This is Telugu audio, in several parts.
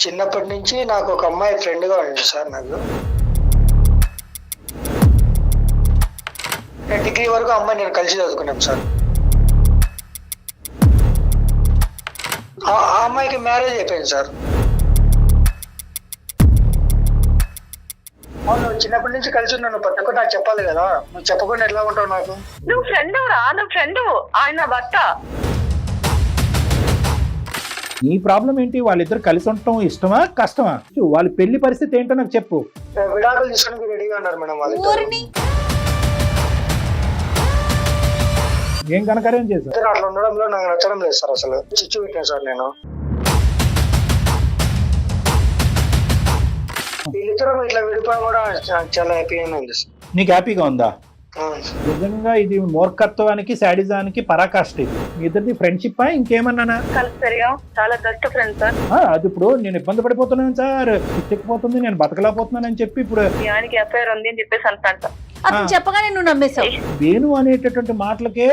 చిన్నప్పటి నుంచి నాకు ఒక అమ్మాయి ఫ్రెండ్ గా ఉంది సార్. నాకు నేను డిగ్రీ వరకు అమ్మాయి నేను కలిసి చదువుకున్నాం సార్. ఆ అమ్మాయికి మ్యారేజ్ అయిపోయింది సార్. అవును, చిన్నప్పటి నుంచి కలిసి ఉన్నాను. ప్రతి ఒక్కటి నాకు చెప్పాలి కదా, నువ్వు చెప్పకుండా ఎట్లా ఉంటావు నాకు? నువ్వు ఫ్రెండ్ రా, నువ్వు ఫ్రెండ్, ఆయన భర్త. నీ ప్రాబ్లం ఏంటి? వాళ్ళిద్దరు కలిసి ఉండటం ఇష్టమా కష్టమా? వాళ్ళ పెళ్లి పరిస్థితి ఏంటో నాకు చెప్పు. విడాకులు తీసుకోవడానికి రెడీగా ఉన్నారు మేడం వాళ్ళు. ఏం కనకార్యం చేశారు? అట్లా ఉండడంలో నాకు నచ్చడం లేదు సార్. అసలు చిచ్చు పెట్టాను సార్ నేను. వీళ్ళిద్దరం ఇట్లా విడిపోయి కూడా చాలా హ్యాపీగా ఉంది సార్. నీకు హ్యాపీగా ఉందా? నిజంగా ఇది మూర్ఖత్వానికి శాడిజానికి పరాకాష్ట. ఇది మీ ఇద్దరిది ఫ్రెండ్షిప్ ఇంకేమన్నానా? చాలా బెస్ట్ ఫ్రెండ్ సార్. అది ఇప్పుడు నేను ఇబ్బంది పడిపోతున్నాను సార్, చిక్కిపోతుంది, నేను బతకలేకపోతున్నాను అని చెప్పి ఇప్పుడు ఆయనకి ఎఫ్ఐఆర్ ఉంది అని చెప్పేసి అంట. అతను చెప్పగానే నువ్వు నమ్మేశావు. వేణు అనేటటువంటి మాటలకే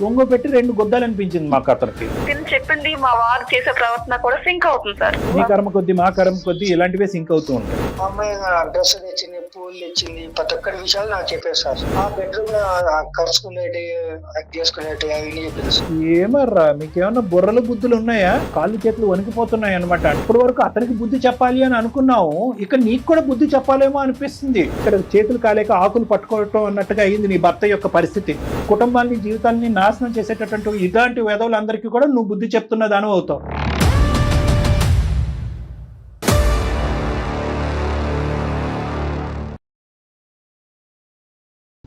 ఒంగో పెట్టి 2 గుద్దాలు అనిపించింది మాకు అతనికి. తిని చెప్పింది మా వారు చేసే ప్రవర్తన కూడా సింక్ అవుతుంది సార్. మీ కర్మ కొద్ది మా కర్మ కొద్ది ఇలాంటివే సింక్ అవుతూ ఉంటాయి. అమ్మాయి డ్రెస్ తెచ్చింది, పూలు తెచ్చింది, ప్రతి ఒక్కరి విషయాలు నాకు చెప్పేది సార్. ఆ బెడ్రూమ్ ఖర్చుకునేటి చేసుకునేటి అవన్నీ చెప్పింది. ఏమర్రా మీకేమన్నా బుర్రలు బుద్ధులు ఉన్నాయా? కాళ్ళు చేతులు వణికిపోతున్నాయి అనమాట. అప్పటి వరకు అతనికి బుద్ధి చెప్పాలి అని అనుకున్నావు, ఇక నీకు కూడా బుద్ధి చెప్పాలేమో అనిపిస్తుంది. ఇక్కడ చేతులు కాలేక ఆకులు పట్టుకోవటం అన్నట్టుగా అయింది నీ భర్త యొక్క పరిస్థితి. కుటుంబాన్ని జీవితాన్ని నాశనం చేసేటటువంటి ఇలాంటి వెధవులందరికీ కూడా నువ్వు బుద్ధి చెప్తున్న దాని అవుతావు.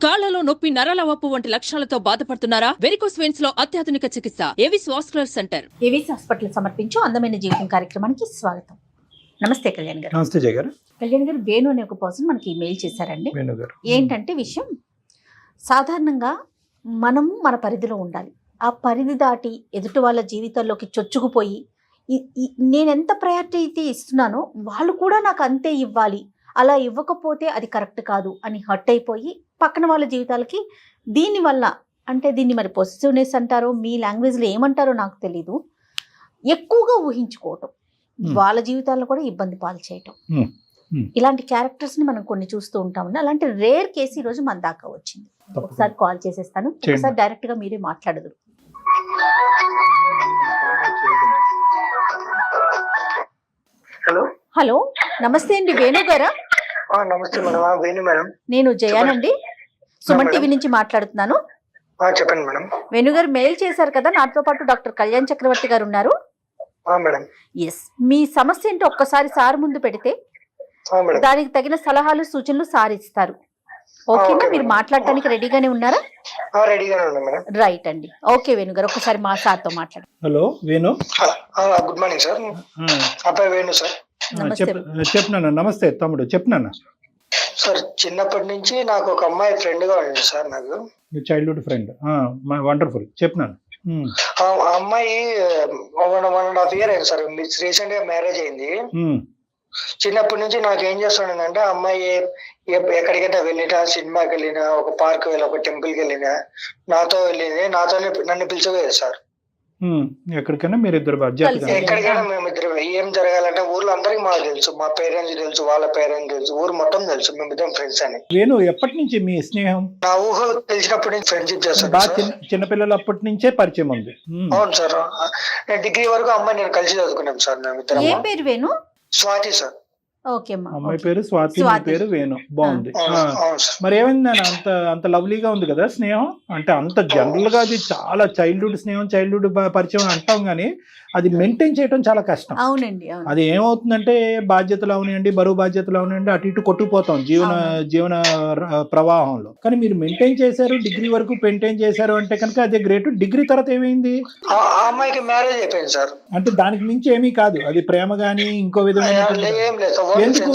కాళ్లలో నొప్పి, నరాల వాపు వంటి లక్షణాలతో బాధపడుతున్నారా? వెరికోస్ వెయిన్స్ లో అత్యాధునిక చికిత్స Avis vascular centre. Avis hospital సమర్పించు అందమైన జీవితం కార్యక్రమానికి స్వాగతం. నమస్తే కళ్యాణ్ గారు. నమస్తే జయ గారు. కళ్యాణ్ గారు, వేణు అనే ఒక పర్సన్ మనకి మెయిల్ చేశారండి. వేణు గారు, ఏంటంటే విషయం, సాధారణంగా మనము మన పరిధిలో ఉండాలి. ఆ పరిధి దాటి ఎదుటి వాళ్ళ జీవితాల్లోకి చొచ్చుకుపోయి నేను ఎంత ప్రయారిటీ ఇస్తున్నానో వాళ్ళు కూడా నాకు అంతే ఇవ్వాలి, అలా ఇవ్వకపోతే అది కరెక్ట్ కాదు అని హర్ట్ అయిపోయి పక్కన వాళ్ళ జీవితాలకి దీనివల్ల, అంటే దీన్ని మరి పొసెసివ్నెస్ అంటారో మీ లాంగ్వేజ్లో ఏమంటారో నాకు తెలీదు, ఎక్కువగా ఊహించుకోవటం, వాళ్ళ జీవితాల్లో కూడా ఇబ్బంది పాలు చేయటం, ఇలాంటి క్యారెక్టర్స్ని మనం కొన్ని చూస్తూ ఉంటామండి. అలాంటి రేర్ కేసు ఈరోజు మన దాకా వచ్చింది. ఒకసారి కాల్ చేసేస్తాను, ఒకసారి డైరెక్ట్గా మీరే మాట్లాడదు. హలో హలో, నమస్తే అండి, వేణు గారా? నమస్తే మేడం. వేణు మేడం. నేను జయానండి, సుమన్ టీవీ నుంచి మాట్లాడుతున్నాను. చెప్పండి మేడం. వేణు గారు మెయిల్ చేశారు కదా, నాతో పాటు డాక్టర్ కళ్యాణ్ చక్రవర్తి గారు ఉన్నారు. మేడం. ఎస్, మీ సమస్య ఏంటో ఒక్కసారి సార్ ముందు పెడితే దానికి తగిన సలహాలు సూచనలు సార్ ఇస్తారు. ఓకేనా? మీరు మాట్లాడటానికి రెడీగానే ఉన్నారా? రెడీగానే ఉన్నా మేడం. రైట్ అండి. ఓకే వేణు గారు, ఒక్కసారి మా సార్తో మాట్లాడండి. Hello Venu. Good morning sir. అబ్బాయి వేణు సార్. చెప్పినాను. నమస్తే తమ్ముడు, చెప్పినాను సార్. చిన్నప్పటి నుంచి నాకు ఒక అమ్మాయి ఫ్రెండ్ గా ఉంది సార్. నాకు చైల్డ్హుడ్ ఫ్రెండ్. వండర్ఫుల్. చెప్పినాను. ఆ అమ్మాయి 1.5 year అయింది సార్. రీసెంట్ గా మ్యారేజ్ అయింది. చిన్నప్పటి నుంచి నాకు ఏం చేస్తుండే, అమ్మాయి ఎక్కడికైనా వెళ్ళినా, సినిమాకి వెళ్ళినా, ఒక పార్క్ వెళ్ళి, ఒక టెంపుల్ కి వెళ్ళినా నాతో వెళ్ళింది, నాతోనే నన్ను పిలిచిపోయేది సార్. ఎక్కడికైనా మీరు ఇద్దరు ఎక్కడికైనా మేమిద్దరు. ఏం జరగాలంటే ఊర్లో అందరికి మాకు తెలుసు, మా పేరెంట్స్ తెలుసు, వాళ్ళ పేరెంట్స్ తెలుసు, ఊరు మొత్తం తెలుసు, మేమిద్దరం ఫ్రెండ్స్ అని. వేణు, ఎప్పటి నుంచి మీ స్నేహం? నా ఊహ తెలిసినప్పటి నుంచి ఫ్రెండ్షిప్ చేస్తాను. చిన్నపిల్లలు అప్పటి నుంచే పరిచయం ఉంది. అవును సార్. నేను డిగ్రీ వరకు అమ్మాయి నేను కలిసి చదువుకున్నాం సార్. మేమిద్దరం. ఏ పేరు వేణు? స్వాతి సార్. ఓకే అమ్మా. అమ్మాయి పేరు స్వాతి, మీ పేరు వేణు. బాగుంది. మరి ఏమైంది? అంత లవ్లీగా ఉంది కదా స్నేహం. అంటే అంత జనరల్ గా అది చాలా చైల్డ్హుడ్ స్నేహం, చైల్డ్హుడ్ పరిచయం అంటాం గానీ అది మెయింటైన్ చేయడం చాలా కష్టం. అవునండి. అది ఏమవుతుందంటే బాధ్యతలు అవనివ్వండి, బరువు బాధ్యతలు అవనివ్వండి, అటు ఇటు కొట్టుకుపోతాం జీవన ప్రవాహంలో. కానీ మీరు మెయింటైన్ చేశారు, డిగ్రీ వరకు మెయింటైన్ చేశారు అంటే కనుక అదే గ్రేట్. డిగ్రీ తర్వాత ఏమైంది? ఆ అమ్మాయికి మ్యారేజ్ అయిపోయింది సార్. అంటే దానికి మించి ఏమీ కాదు, అది ప్రేమ గానీ ఇంకో విధమైన. ఎందుకు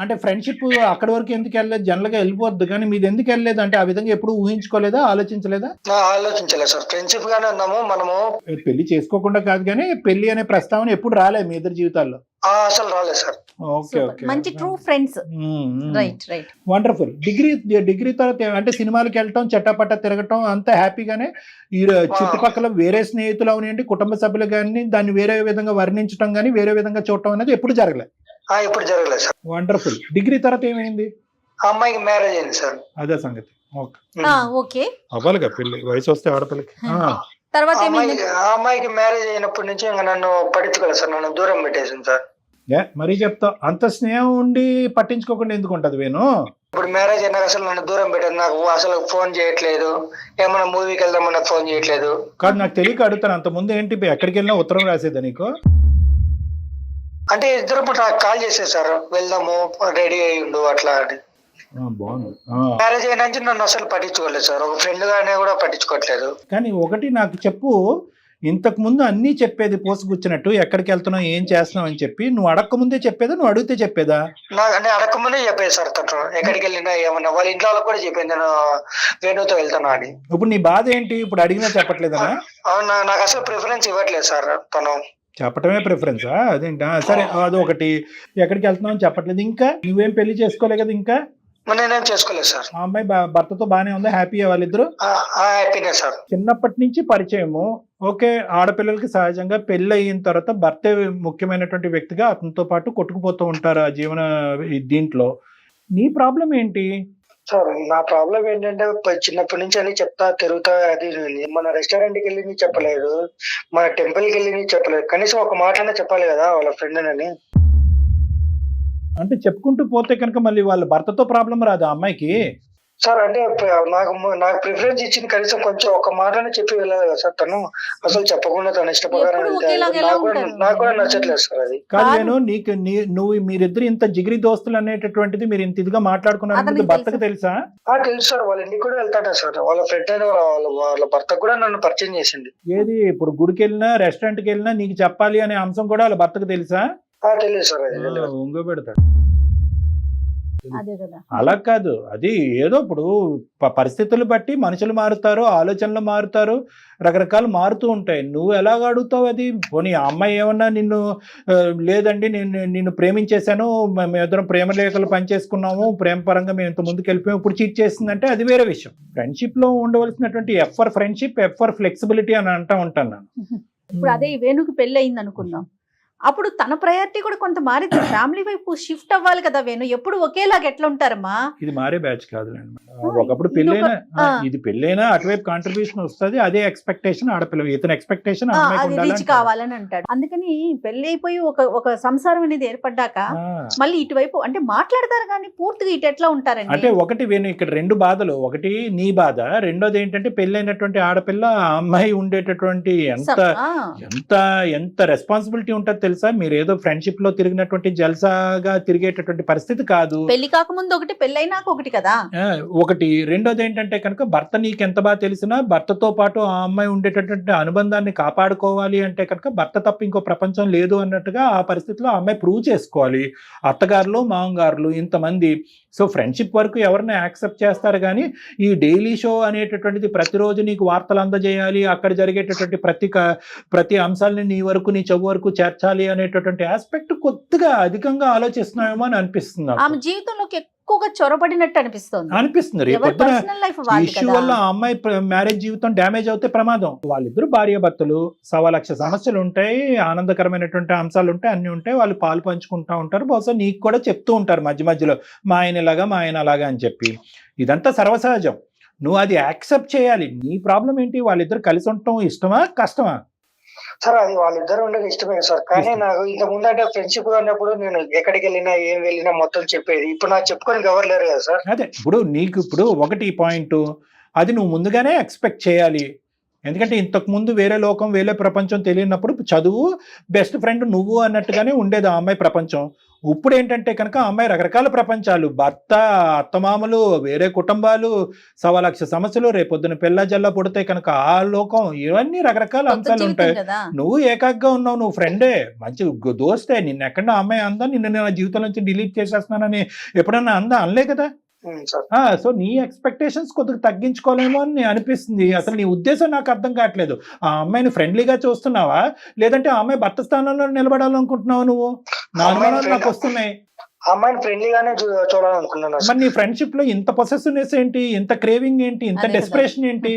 అంటే ఫ్రెండ్షిప్ అక్కడి వరకు ఎందుకు వెళ్ళలేదు? జనరల్ గా వెళ్ళిపోద్ది, కానీ మీది ఎందుకు వెళ్ళలేదు? అంటే ఆ విధంగా ఎప్పుడు ఊహించుకోలేదా, ఆలోచించలేదా? ఆలోచించలేదు సార్. ఫ్రెండ్షిప్ గానే ఉన్నాము మనము. పెళ్లి చేసుకోకుండా కాదు కానీ కానీ పెళ్లి అనే ప్రస్తావన ఎప్పుడు రాలేదు మీ ఇద్దరు జీవితాల్లో? అసలు రాలేదు సార్. ఓకే ఓకే, మంచి true friends. Right right, wonderful. Degree తర్వాత అంటే సినిమాలకు వెళ్ళటం, చట్టపట్ట తిరగటం అంతా హ్యాపీగానే. ఈ చుట్టుపక్కల వేరే స్నేహితులు అవనివ్వండి, కుటుంబ సభ్యులు కానీ దాన్ని వేరే విధంగా వర్ణించడం కానీ వేరే విధంగా చూడటం అనేది ఎప్పుడు జరగలేదు? ఎప్పుడు జరగలేదు సార్. వండర్ఫుల్. డిగ్రీ తర్వాత ఏమైంది? అమ్మాయికి మ్యారేజ్ అయింది సార్. అదే సంగతి. ఓకే ఓకే, అవ్వాలిగా పెళ్లి, వయసు వస్తే ఆడపిల్లకి. తర్వాత అమ్మాయికి మ్యారేజ్ అయినప్పటి నుంచి ఇంకా నన్ను పట్టించుకోలేదు సార్, నన్ను దూరం పెట్టేసింది సార్. మరీ చెప్తా, అంత స్నేహం ఉండి పట్టించుకోకుండా ఎందుకు ఉంటది వేణు? ఇప్పుడు మ్యారేజ్ అయినాక అసలు నన్ను దూరం పెట్టారు, నాకు అసలు ఫోన్ చేయట్లేదు, ఏమన్నా మూవీకి వెళ్దామన్నా ఫోన్ చేయట్లేదు. కాదు, నాకు తెలియక అడుగుతాను, అంత ముందు ఏంటి ఎక్కడికి వెళ్ళినా ఉత్తరం రాసేదా నీకు? అంటే ఇద్దరు నాకు కాల్ చేసేది సార్, వెళ్దాము రెడీ అయ్యి ఉండు అట్లా అని. బాగుంది. మ్యారేజ్ అయిన నుంచి నన్ను అసలు పట్టించుకోలేదు సార్, ఒక ఫ్రెండ్ గానే కూడా పట్టించుకోవట్లేదు. కానీ ఒకటి నాకు చెప్పు, ఇంతకు ముందు అన్నీ చెప్పేది పోసుకొచ్చినట్టు, ఎక్కడికి వెళ్తున్నావు ఏం చేస్తున్నావు అని చెప్పి, నువ్వు అడక్క ముందే చెప్పేదా, నువ్వు అడిగితే చెప్పేదా? అంటే అడక్క ముందే చెప్పేది సార్ తను, ఎక్కడికి వెళ్ళినా ఏమన్నా వాళ్ళ ఇంట్లో వాళ్ళకి కూడా చెప్పింది నేను వేణుతో వెళ్తాను అని. ఇప్పుడు నీ బాధ ఏంటి? ఇప్పుడు అడిగినా చెప్పట్లేదా? అవునా, నాకు అసలు ప్రిఫరెన్స్ ఇవ్వట్లేదు సార్ తను. చెప్పటమే ప్రిఫరెన్సా? అదేంటా? సరే, అది ఒకటి. ఎక్కడికి వెళ్తున్నావు అని చెప్పట్లేదు. ఇంకా నువ్వేం పెళ్లి చేసుకోలే కదా ఇంకా? నేనేం చేసుకోలేదు సార్. ఆ అమ్మాయి భర్తతో బానే ఉందా? హ్యాపీయా వాళ్ళిద్దరు? హ్యాపీనే సార్. చిన్నప్పటి నుంచి పరిచయము. ఓకే, ఆడపిల్లలకి సహజంగా పెళ్లి అయిన తర్వాత భర్తే ముఖ్యమైనటువంటి వ్యక్తిగా అతనితో పాటు కొట్టుకుపోతూ ఉంటారు ఆ జీవన దీంట్లో. నీ ప్రాబ్లం ఏంటి? సార్ నా ప్రాబ్లం ఏంటంటే చిన్నప్పటి నుంచి అని చెప్తా తిరుగుతా, అది మన రెస్టారెంట్ కి వెళ్ళి చెప్పలేదు, మన టెంపుల్ కి వెళ్ళి చెప్పలేదు, కనీసం ఒక మాటనే చెప్పాలి కదా వాళ్ళ ఫ్రెండ్ అని. అంటే చెప్పుకుంటూ పోతే కనుక మళ్ళీ వాళ్ళ భర్తతో ప్రాబ్లం రాదు ఆ అమ్మాయికి? సార్ అంటే నాకు ప్రిఫరెన్స్ ఇచ్చింది, కనీసం కొంచెం ఒక మాటనే చెప్పి వెళ్ళాలి కదా సార్. తను అసలు చెప్పకుండా తన ఇష్టప్రకారం నాకు కూడా నచ్చట్లేదు సార్ అది. కాదు నేను నువ్వు మీరిద్దరు ఇంత జిగిరి దోస్తులు అనేటటువంటిది మీరు ఇంత ఇదిగా మాట్లాడుకున్నారు, భర్తకు తెలుసా? తెలుసు సార్, వాళ్ళ ఇంటికి కూడా వెళ్తాడా సార్, వాళ్ళ ఫ్రెండ్ అయిన వాళ్ళ భర్త కూడా నన్ను పరిచయం చేసింది. ఏది ఇప్పుడు గుడికి వెళ్ళినా రెస్టారెంట్ కి వెళ్ళినా నీకు చెప్పాలి అనే అంశం కూడా వాళ్ళ భర్తకు తెలుసా? తెలియదు సార్. ఉంగ పెడతాడు. అలా కాదు, అది ఏదో ఇప్పుడు పరిస్థితులు బట్టి మనుషులు మారుతారు, ఆలోచనలు మారుతారు, రకరకాలు మారుతూ ఉంటాయి. నువ్వు ఎలాగ అడుగుతావు అది? పోనీ ఆ అమ్మాయి ఏమన్నా నిన్ను లేదండి నిన్ను ప్రేమించేశాను, మేమిద్దరం ప్రేమ లేఖలు పనిచేసుకున్నాము, ప్రేమ పరంగా మేము ఇంత ముందుకు వెళ్ళిపోయాము, ఇప్పుడు చీట్ చేసిందంటే అది వేరే విషయం. ఫ్రెండ్షిప్ లో ఉండవలసినటువంటి F for friendship, F for flexibility అని అంటూ ఉంటాను నేను. ఇప్పుడు అదే వేణుకి పెళ్లి అయింది అనుకుందాం, అప్పుడు తన ప్రయారిటీ కూడా కొంత మారింది, ఫ్యామిలీ వైపు షిఫ్ట్ అవ్వాలి కదా వేణు. ఎప్పుడు ఒకేలాగా ఎట్లా ఉంటారమ్మా? ఇది మారే బ్యాచ్ కాదు, ఒకప్పుడు పెళ్ళైనా ఇది పెళ్ళైనా అటువైపు కాంట్రిబ్యూషన్ వస్తుంది, అదే ఎక్స్పెక్టేషన్ ఆడపిల్ల, ఇతని ఎక్స్పెక్టేషన్ రీచ్ కావాలని అంటాడు. అందుకని పెళ్లి అయిపోయి ఒక సంసారం అనేది ఏర్పడ్డాక మళ్ళీ ఇటువైపు అంటే మాట్లాడతారు కానీ పూర్తిగా ఇటు ఎట్లా ఉంటారండి? అంటే ఒకటి వేణు ఇక్కడ రెండు బాధలు, ఒకటి నీ బాధ, రెండోది ఏంటంటే పెళ్ళైనటువంటి ఆడపిల్ల ఆ అమ్మాయి ఉండేటటువంటి ఎంత రెస్పాన్సిబిలిటీ ఉంటుంది తెలుసా? మీరు ఏదో ఫ్రెండ్షిప్ లో తిరిగినటువంటి జల్సాగా తిరిగేటటువంటి పరిస్థితి కాదు. పెళ్లి కాకముందు ఒకటి, పెళ్ళైనాక ఒకటి కదా. ఒకటి. రెండోది ఏంటంటే కనుక భర్త నీకు ఎంత బాగా తెలిసినా భర్తతో పాటు ఆ అమ్మాయి ఉండేటటువంటి అనుబంధాన్ని కాపాడుకోవాలి అంటే కనుక భర్త తప్ప ఇంకో ప్రపంచం లేదు అన్నట్టుగా ఆ పరిస్థితిలో ఆ అమ్మాయి ప్రూవ్ చేసుకోవాలి. అత్తగారులు మామగారులు ఇంతమంది. సో ఫ్రెండ్షిప్ వరకు ఎవరిని యాక్సెప్ట్ చేస్తారు కానీ ఈ డైలీ షో అనేటటువంటిది ప్రతిరోజు నీకు వార్తలు అందజేయాలి, అక్కడ జరిగేటటువంటి ప్రతి అంశాలని నీ వరకు నీ చెవు వరకు చేర్చాలి అనేటటువంటి ఆస్పెక్ట్ కొద్దిగా అధికంగా ఆలోచిస్తున్నామేమో అని అనిపిస్తుంది. ఆమె జీవితంలోకి ఎక్కువగా చొరబడినట్టు అనిపిస్తుంది. ఇష్యూ వల్ల ఆ అమ్మాయి మ్యారేజ్ జీవితం డ్యామేజ్ అవుతే ప్రమాదం. వాళ్ళిద్దరు భార్య భర్తలు, 1,00,000 సమస్యలు ఉంటాయి, ఆనందకరమైనటువంటి అంశాలు ఉంటాయి, అన్ని ఉంటాయి. వాళ్ళు పాలు పంచుకుంటా ఉంటారు. బహుశా నీకు కూడా చెప్తూ ఉంటారు మధ్య మధ్యలో మా ఆయన ఇలాగా మా ఆయన అలాగా అని చెప్పి. ఇదంతా సర్వసహజం, నువ్వు అది యాక్సెప్ట్ చేయాలి. నీ ప్రాబ్లం ఏంటి? వాళ్ళిద్దరు కలిసి ఉండటం ఇష్టమా కష్టమా? సార్ అది వాళ్ళిద్దరు ఉండేది ఇష్టమే సార్, కానీ నాకు ఇంత ముందు అంటే ఫ్రెండ్షిప్ గా ఉన్నప్పుడు నేను ఎక్కడికి వెళ్ళినా ఏం వెళ్ళినా మొత్తం చెప్పేది. ఇప్పుడు నాకు చెప్పుకొని ఎవరు లేరు కదా సార్. అదే ఇప్పుడు నీకు ఇప్పుడు ఒకటి పాయింట్, అది నువ్వు ముందుగానే ఎక్స్పెక్ట్ చేయాలి. ఎందుకంటే ఇంతకు ముందు వేరే లోకం వేరే ప్రపంచం తెలియనప్పుడు చదువు బెస్ట్ ఫ్రెండ్ నువ్వు అన్నట్టుగానే ఉండేది ఆ అమ్మాయి ప్రపంచం. ఇప్పుడు ఏంటంటే కనుక ఆ అమ్మాయి రకరకాల ప్రపంచాలు, భర్త, అత్తమామలు, వేరే కుటుంబాలు, 1,00,000 సమస్యలు, రేపొద్దున పిల్ల జల్ల పుడితే కనుక ఆ లోకం, ఇవన్నీ రకరకాల అంశాలు ఉంటాయి. నువ్వు ఏకాగ్గా ఉన్నావు, నువ్వు ఫ్రెండే, మంచి దోస్తే. నిన్న ఎక్కడ అమ్మాయి అందా నిన్ను నా జీవితం నుంచి డిలీట్ చేసేస్తున్నానని ఎప్పుడన్నా అందా? అనలే కదా. సార్. సో నీ ఎక్స్పెక్టేషన్స్ కొద్దిగా తగ్గించుకోలేమో అని అనిపిస్తుంది. అసలు నీ ఉద్దేశం నాకు అర్థం కావట్లేదు. ఆ అమ్మాయిని ఫ్రెండ్లీగా చూస్తున్నావా, లేదంటే ఆ అమ్మాయి భర్త స్థానంలో నిలబడాలనుకుంటున్నావా? నువ్వు నా అనుమానాలు నాకు వస్తున్నాయి. అమ్మాయిని ఫ్రెండ్లీగానే చూడాలనుకున్నాను. మరి నీ ఫ్రెండ్షిప్ లో ఇంత పొసెసివ్నెస్ ఏంటి, ఇంత క్రేవింగ్ ఏంటి, ఇంత డెస్పరేషన్ ఏంటి?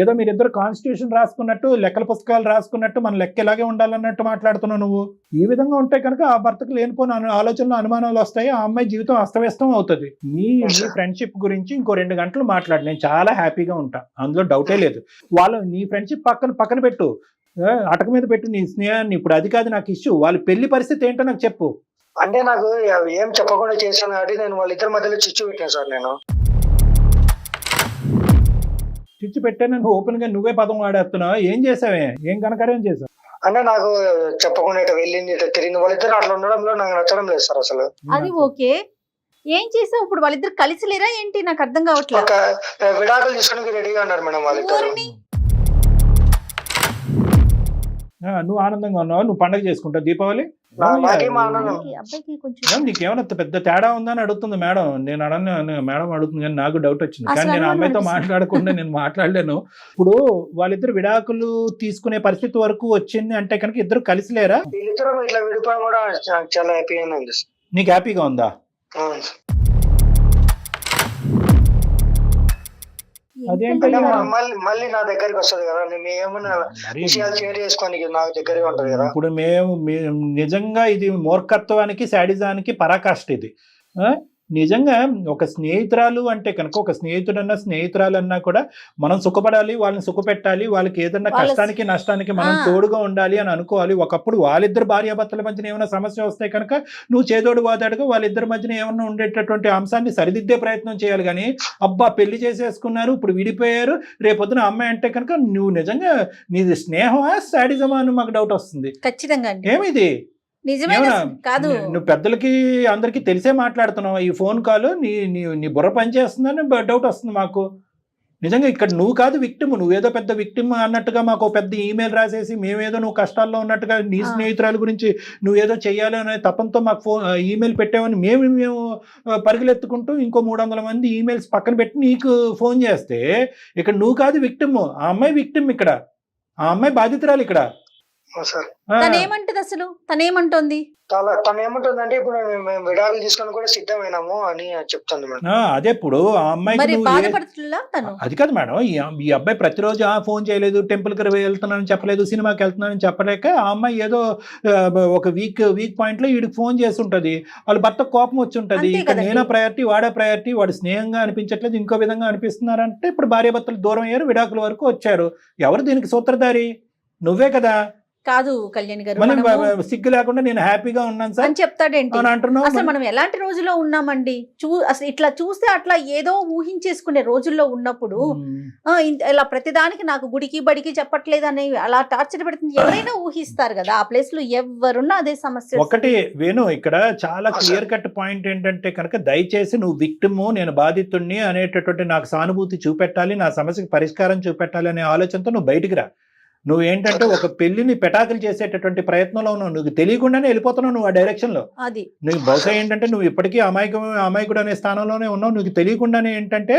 ఏదో మీరిద్దరు కాన్స్టిట్యూషన్ రాసుకున్నట్టు, లెక్కల పుస్తకాలు రాసుకున్నట్టు, మన లెక్క ఎలాగే ఉండాలన్నట్టు మాట్లాడుతున్నావు నువ్వు. ఈ విధంగా ఉంటే కనుక ఆ భర్తకు లేనిపోయిన ఆలోచనలు, అనుమానాలు వస్తాయి. ఆ అమ్మాయి జీవితం అస్తవ్యస్తం అవుతుంది. నీ ఫ్రెండ్షిప్ గురించి ఇంకో 2 గంటలు మాట్లాడు, నేను చాలా హ్యాపీగా ఉంటా, అందులో డౌటే లేదు. వాళ్ళు నీ ఫ్రెండ్షిప్ పక్కన పెట్టు, అటక మీద పెట్టు నీ స్నేహాన్ని. ఇప్పుడు అది కాదు నాకు ఇష్యూ. వాళ్ళ పెళ్లి పరిస్థితి ఏంటో నాకు చెప్పు. అంటే నాకు ఏం చెప్పకుండా చేశాను కాబట్టి నేను వాళ్ళిద్దరి మధ్యలో చిచ్చు పెట్టాను సార్. నేను చిచ్చు పెట్టాను ఓపెన్ గా నువ్వే పదం వాడేస్తున్నావు. ఏం చేసావే, ఏం కనకరేం చేసావు? అంటే నాకు చెప్పకుండా ఇట్లా వెళ్ళింది, ఇట్లా తిరిగింది. వాళ్ళిద్దరు అట్లా ఉండడంలో నాకు నచ్చడం లేదు సార్ అసలు. అది ఓకే, ఏం చేసావు? ఇప్పుడు వాళ్ళిద్దరు కలిసి లేరా ఏంటి? నాకు అర్థం కావట్లేదు. ఒక విడాకులు తీసుకోవడానికి రెడీగా ఉన్నారు మేడం వాళ్ళిద్దరు. నువ్వు ఆనందంగా ఉన్నావు, నువ్వు పండగ చేసుకుంటావు దీపావళి. నీకేమైనా పెద్ద తేడా ఉందని అడుగుతుంది మేడం. నేను మేడం అడుగుతుంది కానీ నాకు డౌట్ వచ్చింది. కానీ నేను అమ్మాయితో మాట్లాడకుండా నేను మాట్లాడలేను. ఇప్పుడు వాళ్ళిద్దరు విడాకులు తీసుకునే పరిస్థితి వరకు వచ్చింది అంటే కనుక ఇద్దరు కలిసి లేరా? వీళ్ళిద్దరు ఇట్లా విడిపోవడం కూడా చాలా హ్యాపీగా ఉంది. నీకు హ్యాపీగా ఉందా? మళ్ళీ నా దగ్గరికి వస్తుంది కదా, మేము ఏమన్నా విషయాలు షేర్ చేసుకోనికి నాకు దగ్గరగా ఉంటది కదా. ఇప్పుడు మేము నిజంగా ఇది మూర్ఖత్వానికి, శాడిజానికి పరాకాష్ట ఇది. నిజంగా ఒక స్నేహితురాలు అంటే కనుక, ఒక స్నేహితుడన్నా స్నేహితురాలన్నా కూడా మనం సుఖపడాలి, వాళ్ళని సుఖపెట్టాలి, వాళ్ళకి ఏదన్నా కష్టానికి నష్టానికి మనం తోడుగా ఉండాలి అని అనుకోవాలి. ఒకప్పుడు వాళ్ళిద్దరు భార్యాభర్తల మధ్యన ఏమైనా సమస్య వస్తే కనుక నువ్వు చేదోడు వాదాడుగా వాళ్ళిద్దరి మధ్యన ఏమన్నా ఉండేటటువంటి అంశాన్ని సరిదిద్దే ప్రయత్నం చేయాలి. కానీ అబ్బా పెళ్లి చేసేసుకున్నారు, ఇప్పుడు విడిపోయారు, రేపొద్దున అమ్మాయి అంటే కనుక నువ్వు నిజంగా నీది స్నేహమా శాడిజమా అని మాకు డౌట్ వస్తుంది. ఖచ్చితంగా ఏమిది కాదు, నువ్వు పెద్దలకి అందరికి తెలిసే మాట్లాడుతున్నావు. ఈ ఫోన్ కాల్ నీ బుర్ర పనిచేస్తుందని డౌట్ వస్తుంది మాకు. నిజంగా ఇక్కడ నువ్వు కాదు విక్టిమ్, నువ్వేదో పెద్ద విక్టిమ్ అన్నట్టుగా మాకు పెద్ద ఈమెయిల్ రాసేసి మేమేదో నువ్వు కష్టాల్లో ఉన్నట్టుగా నీ స్నేహితురాల గురించి నువ్వేదో చెయ్యాలి అనే తపంతో మాకు ఈమెయిల్ పెట్టామని మేము పరిగెత్తుకుంటూ ఇంకో 300 మంది ఈమెయిల్స్ పక్కన పెట్టి నీకు ఫోన్ చేస్తే ఇక్కడ నువ్వు కాదు విక్టిమ్, ఆ అమ్మాయి విక్టిమ్, ఇక్కడ ఆ అమ్మాయి బాధితురాలు. ఇక్కడ తనేమంటది అసలు? తనేమంటోంది? తను ఏమంటుందంటే ఇప్పుడు మేము విడాకులు తీసుకొని కూడా సిద్ధమైనాము అని చెప్తుంది మేడం. అదే ఇప్పుడు ఆ అమ్మాయి అది కాదు మేడం, ఈ అబ్బాయి ప్రతిరోజు ఫోన్ చేయలేదు, టెంపుల్ కి వెళ్తున్నానని చెప్పలేదు, సినిమాకి వెళ్తున్నానని చెప్పలేక ఆ అమ్మాయి ఏదో ఒక వీక్ పాయింట్ లో వీడికి ఫోన్ చేసి ఉంటది. వాళ్ళ భర్త కోపం వచ్చి ఉంటది. ఇక్కడ నేనా ప్రయారిటీ, వాడే ప్రయారిటీ, వాడు స్నేహంగా అనిపించట్లేదు, ఇంకో విధంగా అనిపిస్తున్నారంటే ఇప్పుడు భార్యాభర్తలు దూరం అయ్యారు, విడాకుల వరకు వచ్చారు. ఎవరు దీనికి సూత్రధారి? నువ్వే కదా. కాదు కళ్యాణ్ గారు, సిగ్గు లేకుండా నేను హ్యాపీగా ఉన్నాను సార్ అని చెప్తాడేంటి? అసలు మనం ఎలాంటి రోజుల్లో ఉన్నామండి? అసలు ఇట్లా చూస్తే అట్లా ఏదో ఊహించేసుకునే రోజుల్లో ఉన్నప్పుడు ఇలా ప్రతిదానికి నాకు గుడికి బడికి చెప్పట్లేదు అని అలా టార్చర్ పెడుతుంది. ఎవరైనా ఊహిస్తారు కదా, ఆ ప్లేస్ లో ఎవరున్నా అదే సమస్య. ఒకటి వేణు, ఇక్కడ చాలా క్లియర్ కట్ పాయింట్ ఏంటంటే కనుక దయచేసి నువ్వు విక్టిము, నేను బాధితుడిని అనేటటువంటి నాకు సానుభూతి చూపెట్టాలి, నా సమస్యకి పరిష్కారం చూపెట్టాలి అనే ఆలోచనతో నువ్వు బయటికి రా. నువ్వేంటంటే ఒక పెళ్లిని పెటాకులు చేసేటటువంటి ప్రయత్నంలో ఉన్నావు, నువ్వు తెలియకుండానే వెళ్ళిపోతున్నావు నువ్వు ఆ డైరెక్షన్ లో. నువ్వు బహుశా ఏంటంటే నువ్వు ఇప్పటికీ అమాయకుడు అనే స్థానంలోనే ఉన్నావు. నువ్వు తెలియకుండానే ఏంటంటే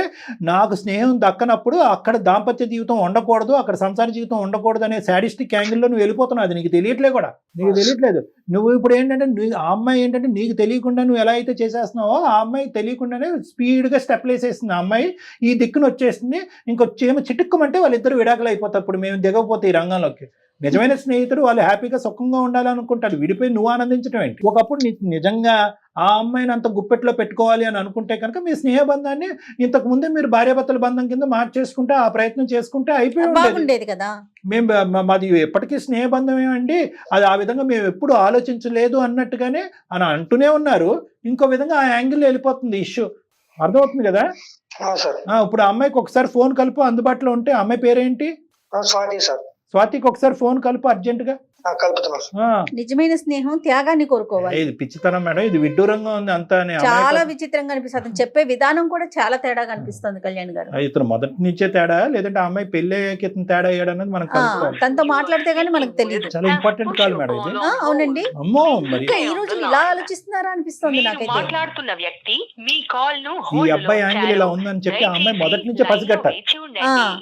నాకు స్నేహం దక్కనప్పుడు అక్కడ దాంపత్య జీవితం ఉండకూడదు, అక్కడ సంసార జీవితం ఉండకూడదు అనే సాడిస్టిక్ యాంగిల్లో నువ్వు వెళ్ళిపోతున్నావు. అది నీకు తెలియట్లేదు కూడా, నీకు తెలియట్లేదు. నువ్వు ఇప్పుడు ఏంటంటే ఆ అమ్మాయి ఏంటంటే నీకు తెలియకుండా నువ్వు ఎలా అయితే చేసేస్తున్నావో ఆ అమ్మాయి తెలియకుండానే స్పీడ్గా స్టెప్లు వేసేస్తుంది. ఆ అమ్మాయి ఈ దిక్కును వచ్చేస్తుంది, ఇంకొచ్చేమో చిటుక్కమంటే వాళ్ళిద్దరు విడాకులు అయిపోతారు. ఇప్పుడు మేము దిగకపోతే రంగంలోకి నిజమైన స్నేహితుడు వాళ్ళు హ్యాపీగా సుఖంగా ఉండాలనుకుంటారు, విడిపోయి నువ్వు ఆనందించడం ఏంటి? ఒకప్పుడు నిజంగా ఆ అమ్మాయిని అంత గుప్పెట్లో పెట్టుకోవాలి అని అనుకుంటే కనుక మీ స్నేహ బంధాన్ని ఇంతకు ముందే మీరు భార్యాభర్తల బంధం కింద మార్చేసుకుంటే ఆ ప్రయత్నం చేసుకుంటే అయిపోయి కదా. మేము మాది ఎప్పటికీ స్నేహ బంధం ఏమండి, అది ఆ విధంగా మేము ఎప్పుడు ఆలోచించలేదు అన్నట్టుగానే అని అంటూనే ఉన్నారు. ఇంకో విధంగా ఆ యాంగిల్లో వెళ్ళిపోతుంది ఇష్యూ. అర్థమవుతుంది కదా. ఇప్పుడు ఆ అమ్మాయికి ఒకసారి ఫోన్ కలుపు, అందుబాటులో ఉంటే. అమ్మాయి పేరేంటి? స్వాతి సార్. స్వాతికి ఒకసారి ఫోన్ కలుపు అర్జెంటుగా. కలుపుతున్నాం. నిజమైన స్నేహం త్యాగాన్ని కోరుకోవాలి. ఇది పిచ్చితనం మేడం, ఇది విడ్డూరంగా ఉంది అంతా. చాలా విచిత్రంగా అనిపిస్తుంది. అతను చెప్పే విధానం కూడా చాలా తేడాగా అనిపిస్తుంది కళ్యాణ్ గారు. ఇతను మొదటి నుంచే తేడా, లేదంటే ఆ అమ్మాయి పెళ్లి అయ్యాక ఇతను తేడా అయ్యాడు అన్నది మనకు కలుసుకోవాలి. తనతో మాట్లాడితే గానీ మనకు తెలియదు. చాలా ఇంపార్టెంట్ కాల్ మేడం ఇది. అవునండి. అమ్మో, మరి ఈ రోజు ఇలా ఆలోచిస్తున్నారా అనిపిస్తుంది నాకైతే. మాట్లాడుతున్న వ్యక్తి మీ కాల్ ను ఈ అబ్బాయి యాంగిల్ ఇలా ఉందని చెప్పి ఆ అమ్మాయి మొదటి నుంచే పసిగట్టాలి.